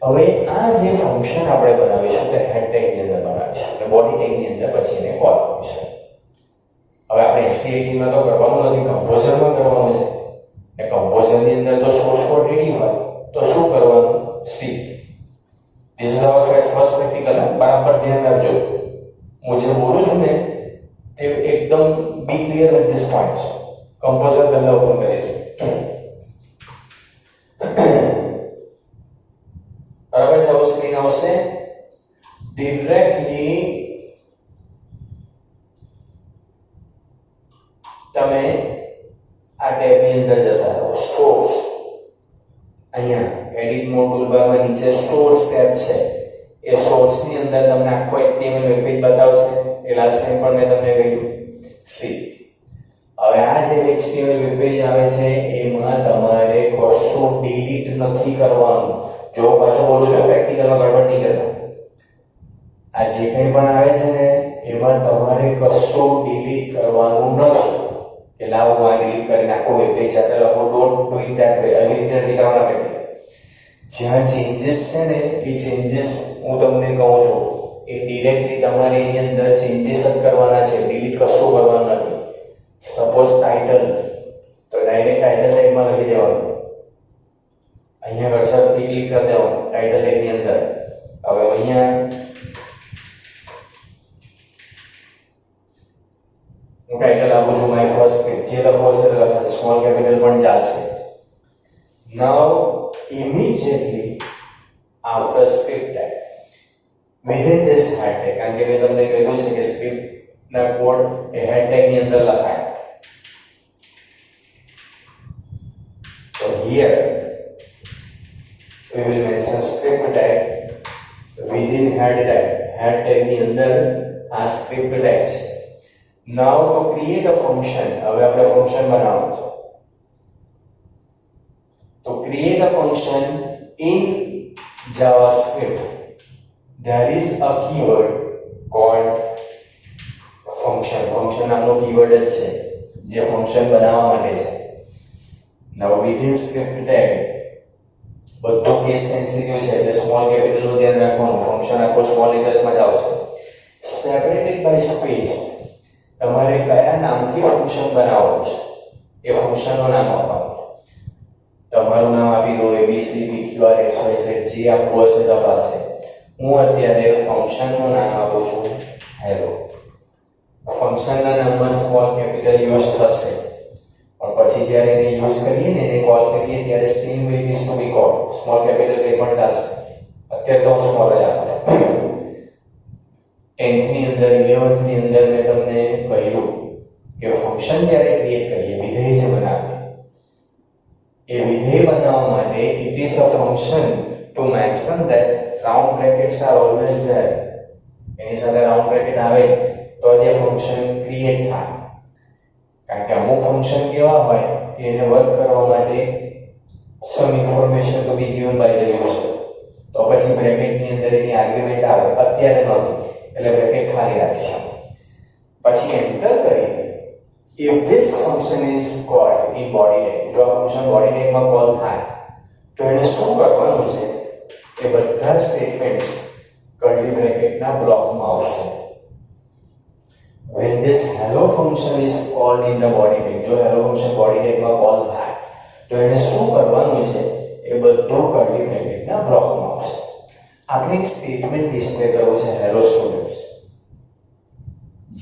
હવે આ જે ફંક્શન આપણે બનાવીશું તે હેડ ટેગની અંદર બનાવીશું અને બોડી ટેગની અંદર પછી એને કોલ કરીશું. હવે આપણે SCIT માં તો કરવાનું નથી, કમ્પોઝરમાં કરવાનું છે. એ કમ્પોઝરની અંદર તો સોર્સ કોડ રેડી હોય તો શું કરવાનું? C. This is our first practical. બરાબર ધ્યાન રાખજો. હું જે બોલું છું ને તે એકદમ be clear with this points. Composer પહેલા ઓપન કરી દો. બરાબર છે? સ્ક્રીન આવશે. ડિરેક્ટલી તમે આ ટેબની અંદર જતા રહો. સોર્સ, અહીંયા એડિટ મોડ ટૂલબારમાં નીચે સોર્સ ટેબ છે. એ સોર્સની અંદર તમને આખો HTML વેબ પેજ બતાવશે. એ લાસ્ટ ટાઈમ પણ મેં તમને કહ્યું. સી. હવે આ જે HTML વેબ પેજ આવે છે એમાં તમારે કશું ડિલીટ નથી કરવાનું. જો પાછો બોલું છું, પ્રેક્ટિકલમાં ગડબડ નહીં કરતા. આ જે કંઈ પણ આવે છે ને એમાં તમારે કશું ડિલીટ કરવાનું નથી. કે લાવો હું આ ડિલીટ કરીને આખો વેબ પેજ સાથે લખો. Don't do it that way. આવી રીતે નથી કરવાના પ્રેક્ટિકલ. જ્યાં ચેન્જીસ છે ને એ ચેન્જીસ હું તમને કહું છું એ ડિરેક્ટલી તમારે એની અંદર ચેન્જીસ જ કરવાના છે. ડિલીટ કશું કરવાનું નથી. સપોઝ ટાઇટલ, તો ડાયરેક્ટ ટાઇટલ ટેગમાં લખી દેવાનું. અહીંયા કર્સરથી ક્લિક કરી દેવાનું ટાઇટલ ટેગની અંદર. હવે અહીંયા હું ટાઇટલ આપું છું માય ફર્સ્ટ પેજ. જે લખવો હશે તે લખાશે. સ્મોલ કેપિટલ પણ ચાલશે. નાઉ immediately after script tag within this head tag, કારણ કે મેં તમને કહ્યું છે કે સ્ક્રિપ્ટ ના કોડ એ હેડ ટેગ ની અંદર લખાય. તો here we will mention script tag within head tag. head tag ની અંદર આ script tag છે. now to create a function, હવે આપણે ફંક્શન બનાવવાનું છે. to create a function in JavaScript there is a keyword called function. function નામનો કીવર્ડ જ છે જે ફંક્શન બનાવવા માટે છે. now within script tag બધું કેસ સેન્સિટિવ છે એટલે સ્મોલ કેપિટલનું ધ્યાન રાખવાનું. ફંક્શન આખો સ્મોલ લેટર્સમાં જ આવશે. સેપરેટેડ બાય સ્પેસ, તમારે કયા નામથી ફંક્શન બનાવવાનું છે એ ફંક્શનનું નામ આપવાનું. તમારું નામ આપી દો ABCDQRXYZ, જે આપવું હશે તપાસે. હું અત્યારે ફંક્શનનું નામ આપું છું હેલો. ફંક્શનના નામમાં સ્મોલ કેપિટલ યુઝ થશે, પણ પછી જ્યારે એને યુઝ કરીએ ને, એને કોલ કરીએ ત્યારે same way is to be call. Small capital કંઈ પણ ચાલશે. અત્યારે તો હું સ્મોલ જ આપું છું. 10th ની અંદર 11th ની અંદર મેં તમને કહ્યું કે ફંક્શન જ્યારે ક્રિએટ કરીએ, વિધેય જે બનાવીએ, એ વિધેય બનાવવા માટે it is a function to mention that round brackets are always there. એની સાથે રાઉન્ડ બ્રેકેટ આવે તો જે ફંક્શન ક્રિએટ થાય. કારણ કે અમુક ફંક્શન કેવા હોય કે એને વર્ક કરવા માટે some information to be given by the user, તો પછી બ્રેકેટની અંદર એની આર્ગ્યુમેન્ટ આવે. અત્યારે નથી એટલે બ્રેકેટ ખાલી રાખીશું. પછી એન્ટર કરીને if this function is called in body tag, જો આ ફંક્શન બોડી ટેગમાં કોલ થાય તો એને શું કરવાનું છે, એ બધા સ્ટેટમેન્ટ્સ કર્લી બ્રેકેટના બ્લોકમાં આવશે. when this hello function is called in the body tag, જો hello function બોડી ટેગમાં કોલ થાય તો એને શું કરવાનું છે, એ બધું કર્લી બ્રેકેટના બ્લોકમાં આવશે. આપણે એક સ્ટેટમેન્ટ ડિસ્પ્લે કરવો છે હેલો સ્ટુડન્ટ્સ.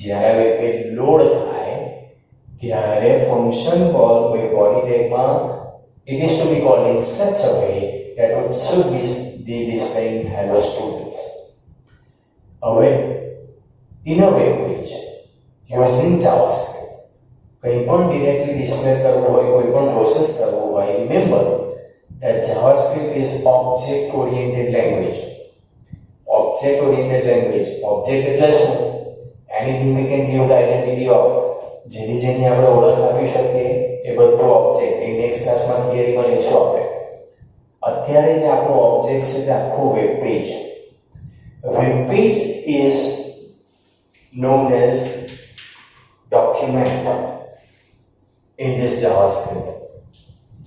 જ્યારે વેબ પેજ લોડ થાય ત્યારે ફંક્શન કોલ કોઈ body ટેગમાં it is to be called in such a way that it should be displaying hello students. હવે in a web page using JavaScript કંઈ પણ ડિરેક્ટલી ડિસ્પ્લે કરવું હોય, કોઈ પણ પ્રોસેસ કરવું હોય, remember that JavaScript is object oriented language. Object oriented language, object એટલે શું? anything we can give the identity of, જેની આપણે ઓળખ આપી શકીએ એ બધું ઓબ્જેક્ટ. નેક્સ્ટ ક્લાસમાં થિયરીમાં લઈશું આપણે. અત્યારે જે આપણું ઓબ્જેક્ટ છે તે આખું web page. Web page is known as document in this JavaScript.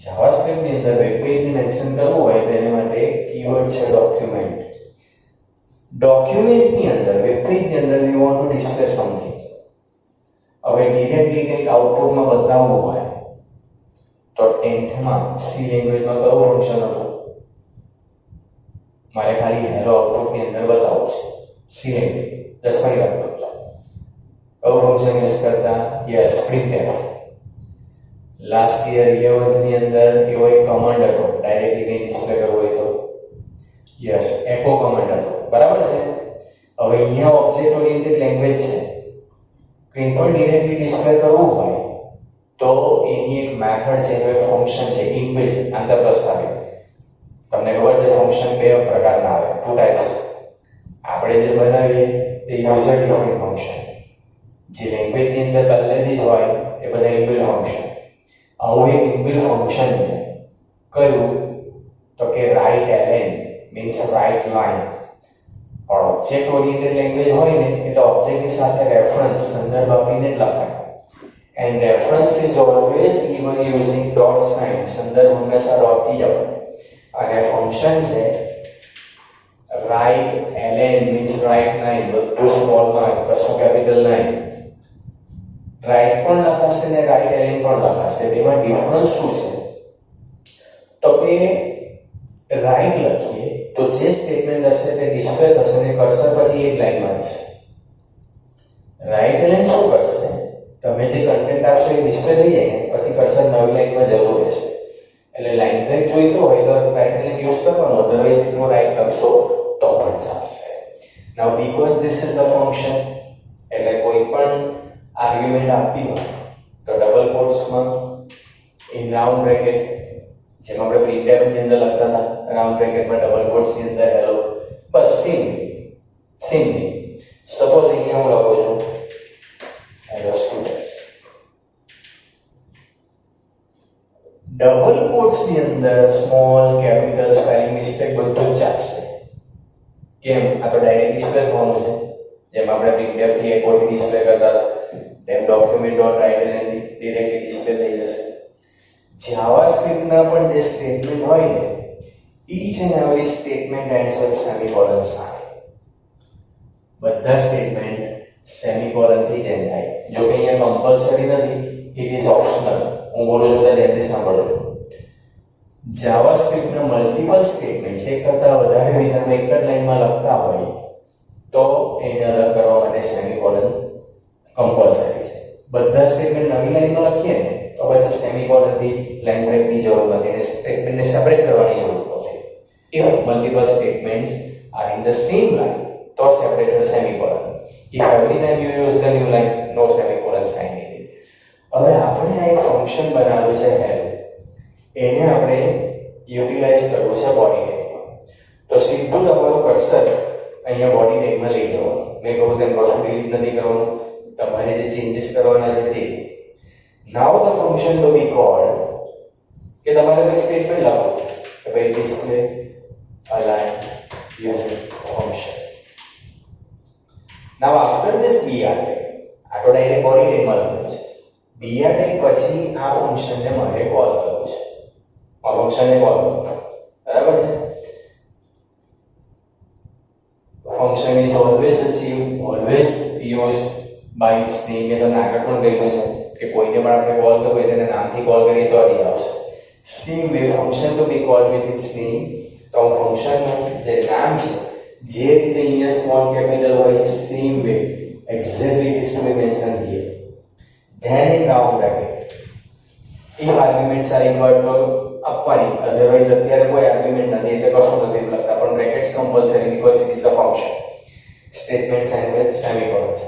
JavaScript ની અંદર વેબ પેજને મેન્શન કરવું હોય તો એના માટે કીવર્ડ છે ડોક્યુમેન્ટ. ડોક્યુમેન્ટની અંદર વેબ પેજની અંદર we want to display something. હવે ડિરેક્ટલી કંઈક આઉટપુટમાં બતાવવું હોય તો 10th માં સી લેંગ્વેજમાં કયું ફંક્શન હતું? મારે ખાલી હેલો આઉટપુટની અંદર બતાવવું છે. સી લેંગ્વેજ 10મી વાત કરું છું. કયું ફંક્શન યુઝ કરતા? Yes, printf. Last year 11th ની અંદર એવો એક કમાન્ડ હતો, ડાયરેક્ટલી કંઈ ડિસ્પ્લે કરવું હોય તો યસ, એકો કમાન્ડ હતો. બરાબર છે. હવે અહીંયા ઓબ્જેક્ટ ઓરિએન્ટેડ લેંગ્વેજ છે. કંઈ પણ ડિરેક્ટલી ડિસ્પ્લે કરવું હોય તો એની એક મેથડ છે, એક ફંક્શન છે ઇનબિલ્ટ આંતરપ્રસ્તાવિત. તમને ખબર છે ફંક્શન બે પ્રકારના આવે, ટુ ટાઈપ્સ. આપણે જે બનાવીએ તે યુઝર ડિફાઇન્ડ ફંક્શન, જે લેંગ્વેજની અંદર પહેલેથી જ હોય એ બધા ઇનબિલ્ટ ફંક્શન. આવું એક ઇનબિલ્ટ ફંક્શન છે કયું? તો કે write LN means write line. પણ ઓબ્જેક્ટ ઓરિએન્ટેડ લેંગ્વેજ હોય ને એટલે ઓબ્જેક્ટની સાથે રેફરન્સ સંદર્ભ આપીને જ લખાય. And reference is always given using dot sign. સંદર્ભ હંમેશા ડોટથી જ આવે. અને ફંક્શન છે write LN means write line, બધું સ્મોલમાં, કશું કેપિટલ લાઇન. રાઇટ પણ લખાશે ને રાઇટ એલએન પણ લખાશે. તેમાં ડિફરન્સ શું છે? તો કે રાઇટ લખીએ તો જે સ્ટેટમેન્ટ હશે તે ડિસ્પ્લે થશે ને કર્સર પછી એક લાઈનમાં રહેશે. રાઇટ એલએન શું કરશે? તમે જે કન્ટેન્ટ આપશો એ ડિસ્પ્લે થઈ જાય ને પછી કર્સર નવી લાઈનમાં જતું રહેશે. એટલે લાઈન બ્રેક જોઈતો હોય તો રાઇટ એલએન યુઝ કરવાનું, અધરવાઇઝ એનો રાઇટ લખશો તો પણ ચાલશે. Now because this is a function, એટલે કોઈ પણ આર્ગ્યુમેન્ટ આપી હોય તો ડબલ કોટ્સમાં ઇન રાઉન્ડ બ્રેકેટ, જેમ આપણે printf ની અંદર લખતા હતા રાઉન્ડ બ્રેકેટમાં ડબલ કોટ્સ ની અંદર હેલો, બસ સેમ. સપોઝ અહીંયા હું લખું છું હેલો સ્ટુડન્ટ્સ, ડબલ કોટ્સ ની અંદર સ્મોલ કેપિટલ સ્પેલિંગ મિસ્ટેક બધું જ ચાલશે. કેમ? આ તો ડાયરેક્ટ ડિસ્પ્લે થવાનું છે. જેમ આપણે printf થી એક કોડ ડિસ્પ્લે કરતા હતા તેમ document.write ડિરેક્ટલી ડિસ્પ્લે થઈ જશે. જાવાસ્ક્રિપ્ટના પણ જે સ્ટેટમેન્ટ હોય ને each and every statement ends with semicolon sign. બધા સ્ટેટમેન્ટ સેમિકોલન થી જ એન્ડ થાય. જો કે અહીંયા કમ્પલસરી નથી, ઇટ ઇઝ ઓપ્શનલ. હું બોલું છું ત્યાં ધ્યાનથી સાંભળો. જાવાસ્ક્રિપ્ટના મલ્ટિપલ સ્ટેટમેન્ટ્સ એક કરતાં વધારે વિધાનો એક જ લાઈનમાં લખતા હોય તો એને અલગ કરવા માટે સેમિકોલન કમ્પલસરી છે. બધા સ્ટેટમેન્ટ નવી લાઈનમાં લખીએ ને તો પછી સેમિકોલનથી લાઈન બ્રેકની જરૂર નથી અને સ્ટેટમેન્ટને સેપરેટ કરવાની જરૂર નથી. If multiple statements are in the same line, તો separate with semicolon. If every time you use the new line, no semicolon sign needed. હવે આપણે આ એક ફંક્શન બનાવ્યું છે હેલ્પ. એને આપણે યુટિલાઇઝ કરવું છે બોડી ટેગમાં. તો સીધું તમારું કર્સર અહીંયા બોડી ટેગમાં લઈ જવાનું. મેં કહું તેમ કશું ડિલીટ નથી કરવાનું, તમારે જે ચેન્જીસ કરવાના છે તે જ. Now the function to be called, કે તમારે કોઈ સ્ટેટમેન્ટ લખો કે ભાઈ display align using function. Now after this br tag, આ તો ડાયરેક્ટ બોડી ટેગમાં લખેલું છે. br tag પછી આ ફંક્શનને મારે કોલ કરવું છે. આ ફંક્શનને કોલ કરવું છે, બરાબર છે. Function is always achieved, always used by its name. એ તમને આગળ પણ કહ્યું છે કે કોઈને પણ આપણે કોલ કરવું હોય તેને નામથી કોલ કરીએ તો આવી આવશે. Same way function to be called with its name. તો ફંક્શનનું જે નામ છે જે રીતે અહીંયા સ્મોલ કેપિટલ હોય same way exactly it is to be mention here. Then in round bracket if arguments are equal to આપવાની, અધરવાઇઝ અત્યારે કોઈ આર્ગ્યુમેન્ટ નથી એટલે કશું નથી લખતા, પણ brackets compulsory because it is a function. Statement sign with semicolon છે.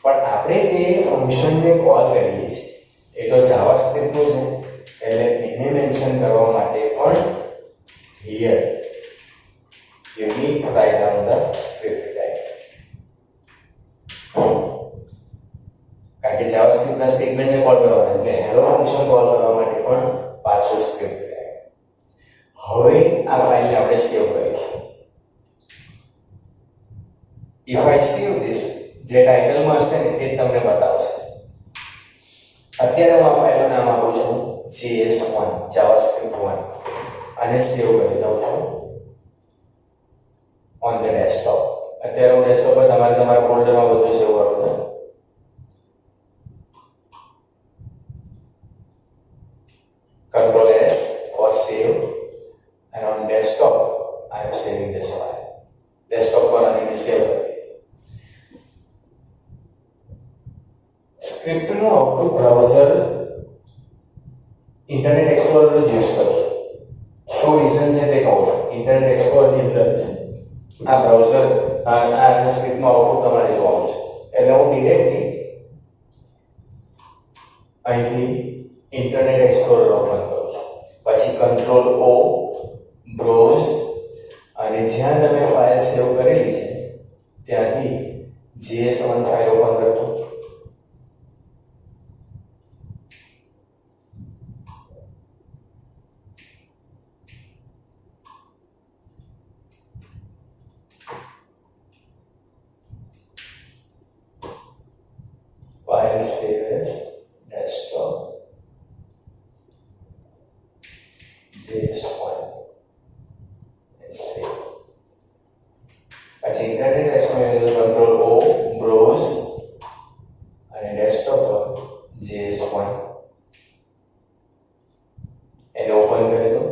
પણ આપણે જે ફંક્શનને કોલ કરીએ છીએ એ તો જાવાસ્ક્રિપ્ટનું છે એટલે એને મેન્શન કરવા માટે પણ here you need to write down the script tag. કારણ કે જાવાસ્ક્રિપ્ટના સ્ટેટમેન્ટને કોલ કરવાના એટલે હેલો ફંક્શન કોલ કરવા માટે પણ પાછો સ્ક્રિપ્ટ tag. હવે આ ફાઇલને આપણે સેવ કરીશું. if I save this, જે ટાઇટલમાં હશે ને તે તમને બતાવશે. અત્યારે હું આ ફાઇલનું નામ આપું છું js1 javascript1 અને સેવ કરી દઉં છું ઓન ધ ડેસ્કટોપ. અત્યારે હું ડેસ્કટોપ પર તમારા ફોલ્ડરમાં બધું સેવ કરું છું. Control S for save and on desktop I am saving this file. Desktop પર આને સેવ કરી. સ્ક્રિપ્ટનો આઉટપુટ બ્રાઉઝર ઇન્ટરનેટ એક્સપ્લોરર જ યુઝ કરશો. શું રીઝન છે તે કહું છું. ઇન્ટરનેટ એક્સપ્લોરરની અંદર આ બ્રાઉઝર આ સ્ક્રિપ્ટનું આઉટપુટ તમારે જોવાનું છે એટલે હું ડિરેક્ટલી અહીંથી ઇન્ટરનેટ એક્સપ્લોરર ઓપન કરું છું. પછી કંટ્રોલ O બ્રાઉઝ અને જ્યાં તમે ફાઇલ સેવ કરેલી છે ત્યાંથી js1 ફાઇલ ઓપન કરતો. File save as desktop js1 and save. પછી internet explorer control O browse અને ડેસ્કટોપ પર js1 એને ઓપન કરી દો.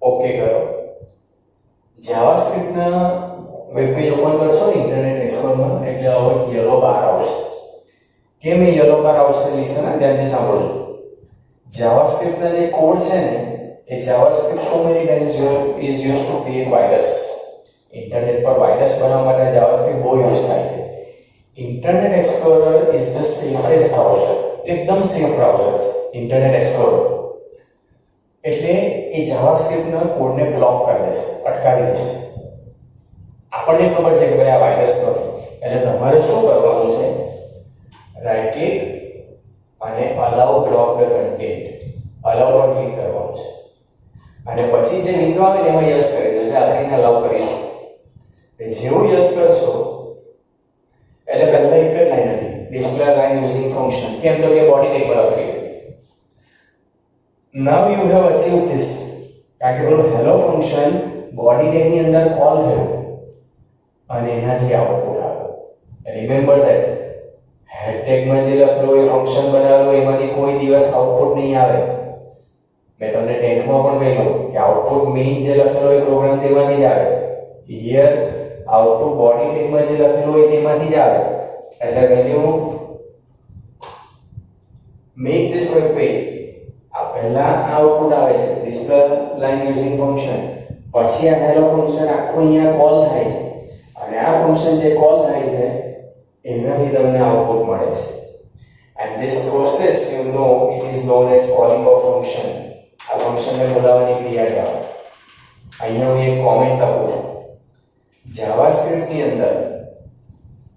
ઓકે કરો. જાવાસ્ક્રિપ્ટના વેબ પેજ ઓપન કરશો ને ઇન્ટરનેટ એક્સપ્લોરરમાં એટલે હવે યલો બાર આવશે. કેમ એ યલો બાર આવશે? લિસન ધ્યાનથી સાંભળો. જાવાસ્ક્રિપ્ટના જે કોડ છે ને એ JavaScript so many times is use to create virus. Internet પર વાયરસ બનાવવા માટે જાવાસ્ક્રિપ્ટ બહુ યુઝ થાય છે. Internet Explorer is the safest browser. એકદમ સેફ બ્રાઉઝર છે ઇન્ટરનેટ એક્સપ્લોરર. એટલે એ જાવાસ્ક્રિપ્ટના કોડને બ્લોક કરી દેશે, અટકાવી દેશે. આપણને ખબર છે કે ભાઈ આ વાયરસ નથી એટલે તમારે શું કરવાનું છે? રાઈટ ક્લિક અને અલાઉ બ્લોક્ડ કન્ટેન્ટ, અલાઉ પર ક્લિક કરવાનું છે અને પછી જે વિન્ડો આવે ને એમાં યસ કરી દો એટલે આપણે એને અલાઉ કરીશું. જેવું યસ કરશો એટલે પહેલા એક જ લાઈન હતી ડિસ્પ્લે લાઈન યુઝિંગ ફંક્શન. કેમ તો કે બોડી ટેગ પર લખી. નાઉ યુ હેવ અચીવ્ડ ધીસ કારણ કે પેલું હેલો ફંક્શન બોડી ટેગની અંદર કોલ થયું અને એનાથી આઉટપુટ આવ્યું. રિમેમ્બર ધેટ હેડ ટેગમાં જે લખેલું એ ફંક્શન બનાવેલું એમાંથી કોઈ દિવસ આઉટપુટ નહીં આવે. મેં તમને 10th માં પણ કહ્યું કે આઉટપુટ મેઇન જે લખેલો એ પ્રોગ્રામ તેમાંથી જ આવે. હિયર આઉટપુટ બોડી ટેગમાં જે લખેલું હોય તેમાંથી જ આવે. એટલે value make this web page આ પહેલા આઉટપુટ આવે છે ડિસ્પ્લે લાઇન યુઝિંગ ફંક્શન, પછી આ હેલો ફંક્શન આખું અહીંયા કોલ થાય છે અને આ ફંક્શન જે કોલ થાય છે એનાથી તમને આઉટપુટ મળે છે. and this process you know it is known as calling of function. આ ફંક્શનને બોલાવવાની ક્રિયા કહેવાય. અહીંયા હું એક કોમેન્ટ લખું છું. જાવાસ્ક્રિપ્ટ ની અંદર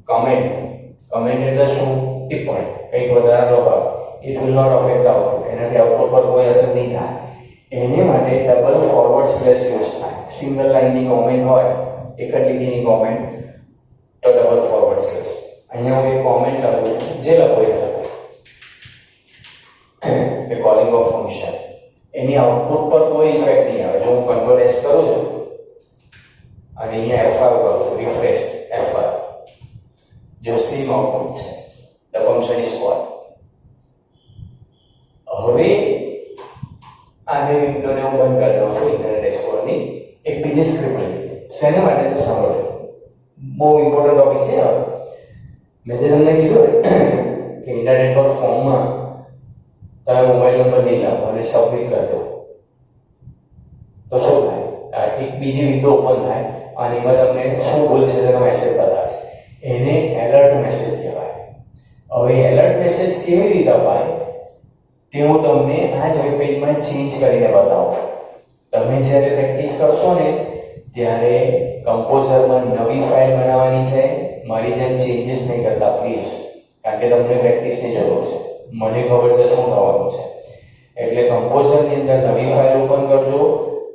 કમેન્ટ એટલે શું? ટિપ્પણી, કંઈક વધારાનો ભાગ. it will not affect the output. એનાથી આઉટપુટ પર કોઈ અસર નહીં થાય. એને માટે ડબલ ફોરવર્ડ સ્લેશ યુઝ થાય. સિંગલ લાઇનની કોમેન્ટ હોય, એક જ લીટીની કોમેન્ટ, તો ડબલ ફોરવર્ડ સ્લેશ. અહીંયા હું એક કોમેન્ટ લખું છું, જે લખો એ લખો કે calling of function. Any output પર કોઈ ઇફેક્ટ નહીં આવે. જો હું કંટ્રોલ એસ કરું છું અને અહીંયા F5 કરું છું, રિફ્રેશ F5, જો સેમ આઉટપુટ છે. The function is call. હવે આને વિન્ડોને હું બંધ કરી દઉં છું ઇન્ટરનેટ એક્સપ્લોરરની. એક બીજી સ્ક્રિપ્ટ લઈ. શેના માટે છે સાંભળો, બહુ ઇમ્પોર્ટન્ટ ટોપિક છે. મેં જે તમને કીધું કે ઇન્ટરનેટ પર ફોર્મમાં તમે મોબાઈલ નંબર નહીં લાવો અને સબમિટ કરી દો તો શું થાય? એક બીજી વિન્ડો ઓપન થાય અને એમાં તમને શું ભૂલ છે તેનો મેસેજ બતાવે. એને એલર્ટ મેસેજ કહેવાય. હવે એલર્ટ મેસેજ કેવી રીતે અપાય તે હું તમને આ જ વેબ પેજમાં ચેન્જ કરીને બતાવું છું. તમે જ્યારે પ્રેક્ટિસ કરશો ને ત્યારે કમ્પોઝરમાં નવી ફાઇલ બનાવવાની છે. મારી જેમ ચેન્જીસ નહીં કરતા પ્લીઝ, કારણ કે તમને પ્રેક્ટિસની જરૂર છે. મને ખબર છે શું થવાનું છે. એટલે કમ્પોઝરની અંદર નવી ફાઇલ ઓપન કરજો,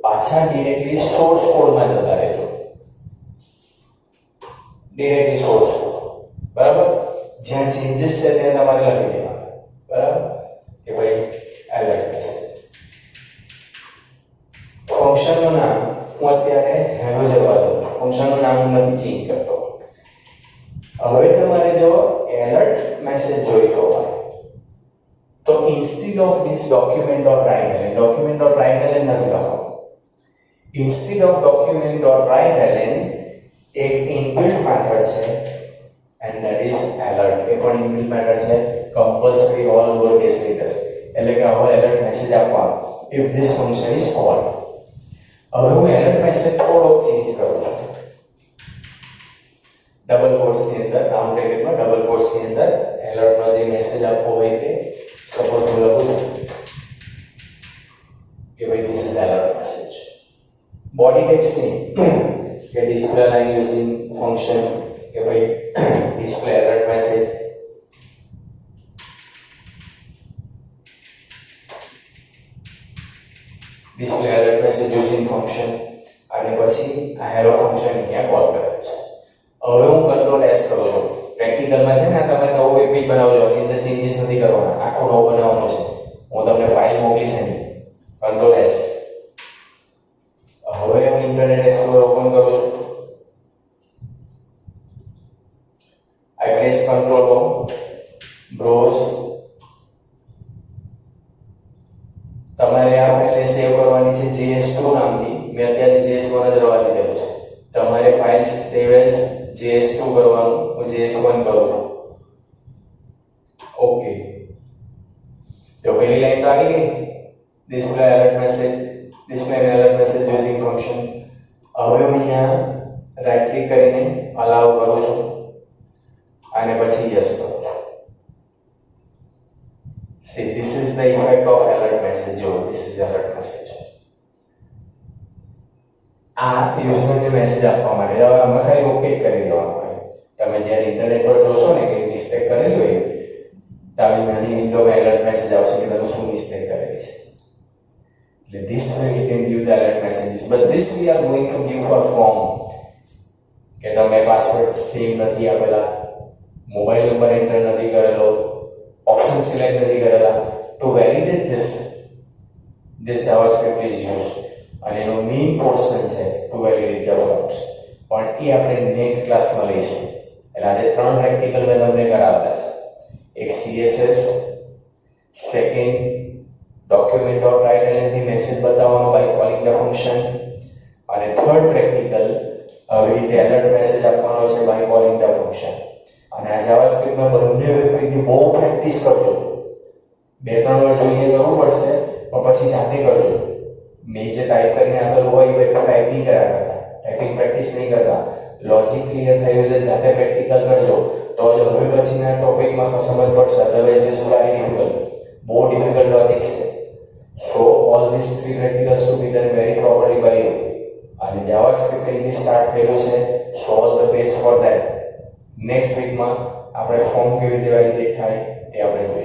પાછા ડિરેક્ટલી સોર્સ કોડમાં જતા રહેજો. ડિરેક્ટલી સોર્સ કોડ, બરાબર? જ્યાં ચેન્જીસ છે ત્યાં તમારે લખી દેવાના, બરાબર? કે ભાઈ એલર્ટ મેસેજ. ફંક્શનનું નામ હું અત્યારે હેલો જવા દઉં છું. ફંક્શનનું નામ હું નથી ચેન્જ કરતો. હવે તમારે જો એલર્ટ મેસેજ જોઈતો હોય તો ઇન્સ્ટેડ ઓફ ધીસ document.writeln નથી લખવાનું. ઇન્સ્ટેડ ઓફ document.writeln એક ઇનબિલ્ટ મેથડ છે and that is alert. એ પણ ઇનબિલ્ટ મેથડ છે. Compulsory all lower case letters, એટલે કે હવે એલર્ટ મેસેજ આપવાનો if this function is called. હવે હું એલર્ટ મેસેજ થોડો ચેન્જ કરું છું. ડબલ કોટ્સની અંદર, કાઉન્ટ બ્રેકેટમાં ડબલ કોટ્સની અંદર એલર્ટનો જે મેસેજ આપવો હોય તે સપોઝ હું લખું કે ભાઈ this is alert message. Body ટેક્સ્ટની કે ડિસ્પ્લે લાઇન યુઝિંગ ફંક્શન કે ભાઈ display alert message. Display alert message using function અને પછી આ હેલો ફંક્શન અહીંયા કોલ કરેલું છે. હવે હું કંટ્રોલ એસ કરું છું. પ્રેક્ટિકલમાં છે ને તમારે નવો વેબ પેજ બનાવજો, એની અંદર ચેન્જીસ નથી કરવાના, આખો નવો બનાવવાનો છે. હું તમને ફાઇલ મોકલીશ એની. Control S. હવે હું ઇન્ટરનેટ એક્સપ્લોરર ઓપન કરું છું. આઈ પ્રેસ કંટ્રોલ ઓ, બ્રાઉઝ. તમારે આ ફાઇલને સેવ કરવાની છે js2 નામથી. મેં અત્યારે js1 જ રવા દીધેલું છે. તમારે ફાઇલ સેવ એઝ js2 કરવાનું, હું js1 કરું છું. ઓકે, તો પહેલી લાઈન તો આવી ગઈ, display alert message using function. હવે હું અહીંયા રાઈટ ક્લિક કરીને અલાઉ કરું છું અને પછી યસ કરું છું. See, this is the effect of alert message. This is alert message. આ યુઝરને મેસેજ આપવા માટે હવે આમાં ખાલી ઓકે કરી દેવાનું હોય. તમે જ્યારે ઇન્ટરનેટ પર જોશો ને કે મિસ્ટેક કરેલી હોય તો આવી નાની વિન્ડોમાં એલર્ટ મેસેજ આવશે કે તમે શું મિસ્ટેક કરેલી છે. એટલે this way we can give the alert messages, but this we are going to give for form. કે તમે પાસવર્ડ સેવ નથી આપેલા, મોબાઈલ નંબર એન્ટર નથી કરેલો, ઓપ્શન સિલેક્ટ નથી કરેલા. To validate this JavaScript is used. અને એનો મેઇન પોર્શન છે ટુ વેલિડેટ ધ ફ્લોટ્સ, પણ એ આપણે નેક્સ્ટ ક્લાસમાં લઈશું. એટલે આજે 3 પ્રેક્ટિકલ મેં તમને કરાવેલા છે. એક CSS, second document dot write એનાથી મેસેજ બતાવવાનો બાય કોલિંગ ધ ફંક્શન, અને થર્ડ પ્રેક્ટિકલ આવી રીતે એલર્ટ મેસેજ આપવાનો છે બાય કોલિંગ ધ ફંક્શન. અને આ જાવાસ્ક્રિપ્ટમાં બંને વેબપેજની બહુ પ્રેક્ટિસ કરજો. 2-3 વાર જોઈને કરવું પડશે, પણ પછી જાતે કરજો. મેં જે ટાઈપ કરીને આપેલું હોય એ એટલું ટાઈપ નહીં કર્યા કરતા, ટાઈપિંગ પ્રેક્ટિસ નહીં કરતા. લોજિક ક્લિયર થયું એટલે જાતે પ્રેક્ટિકલ કરજો, તો જ હવે પછીના ટોપિકમાં સમજ પડશે. Otherwise this will be difficult, બહુ ડિફિકલ્ટ લોજિક્સ છે. So all this 3 practicals to be done very properly by you. અને જાવાસ્ક્રિપ્ટ અહીંથી સ્ટાર્ટ થયેલું છે, so all the best for that. Next વીકમાં આપણે ફોર્મ કેવી રીતે વેલિડેટ થાય તે આપણે જોઈશું.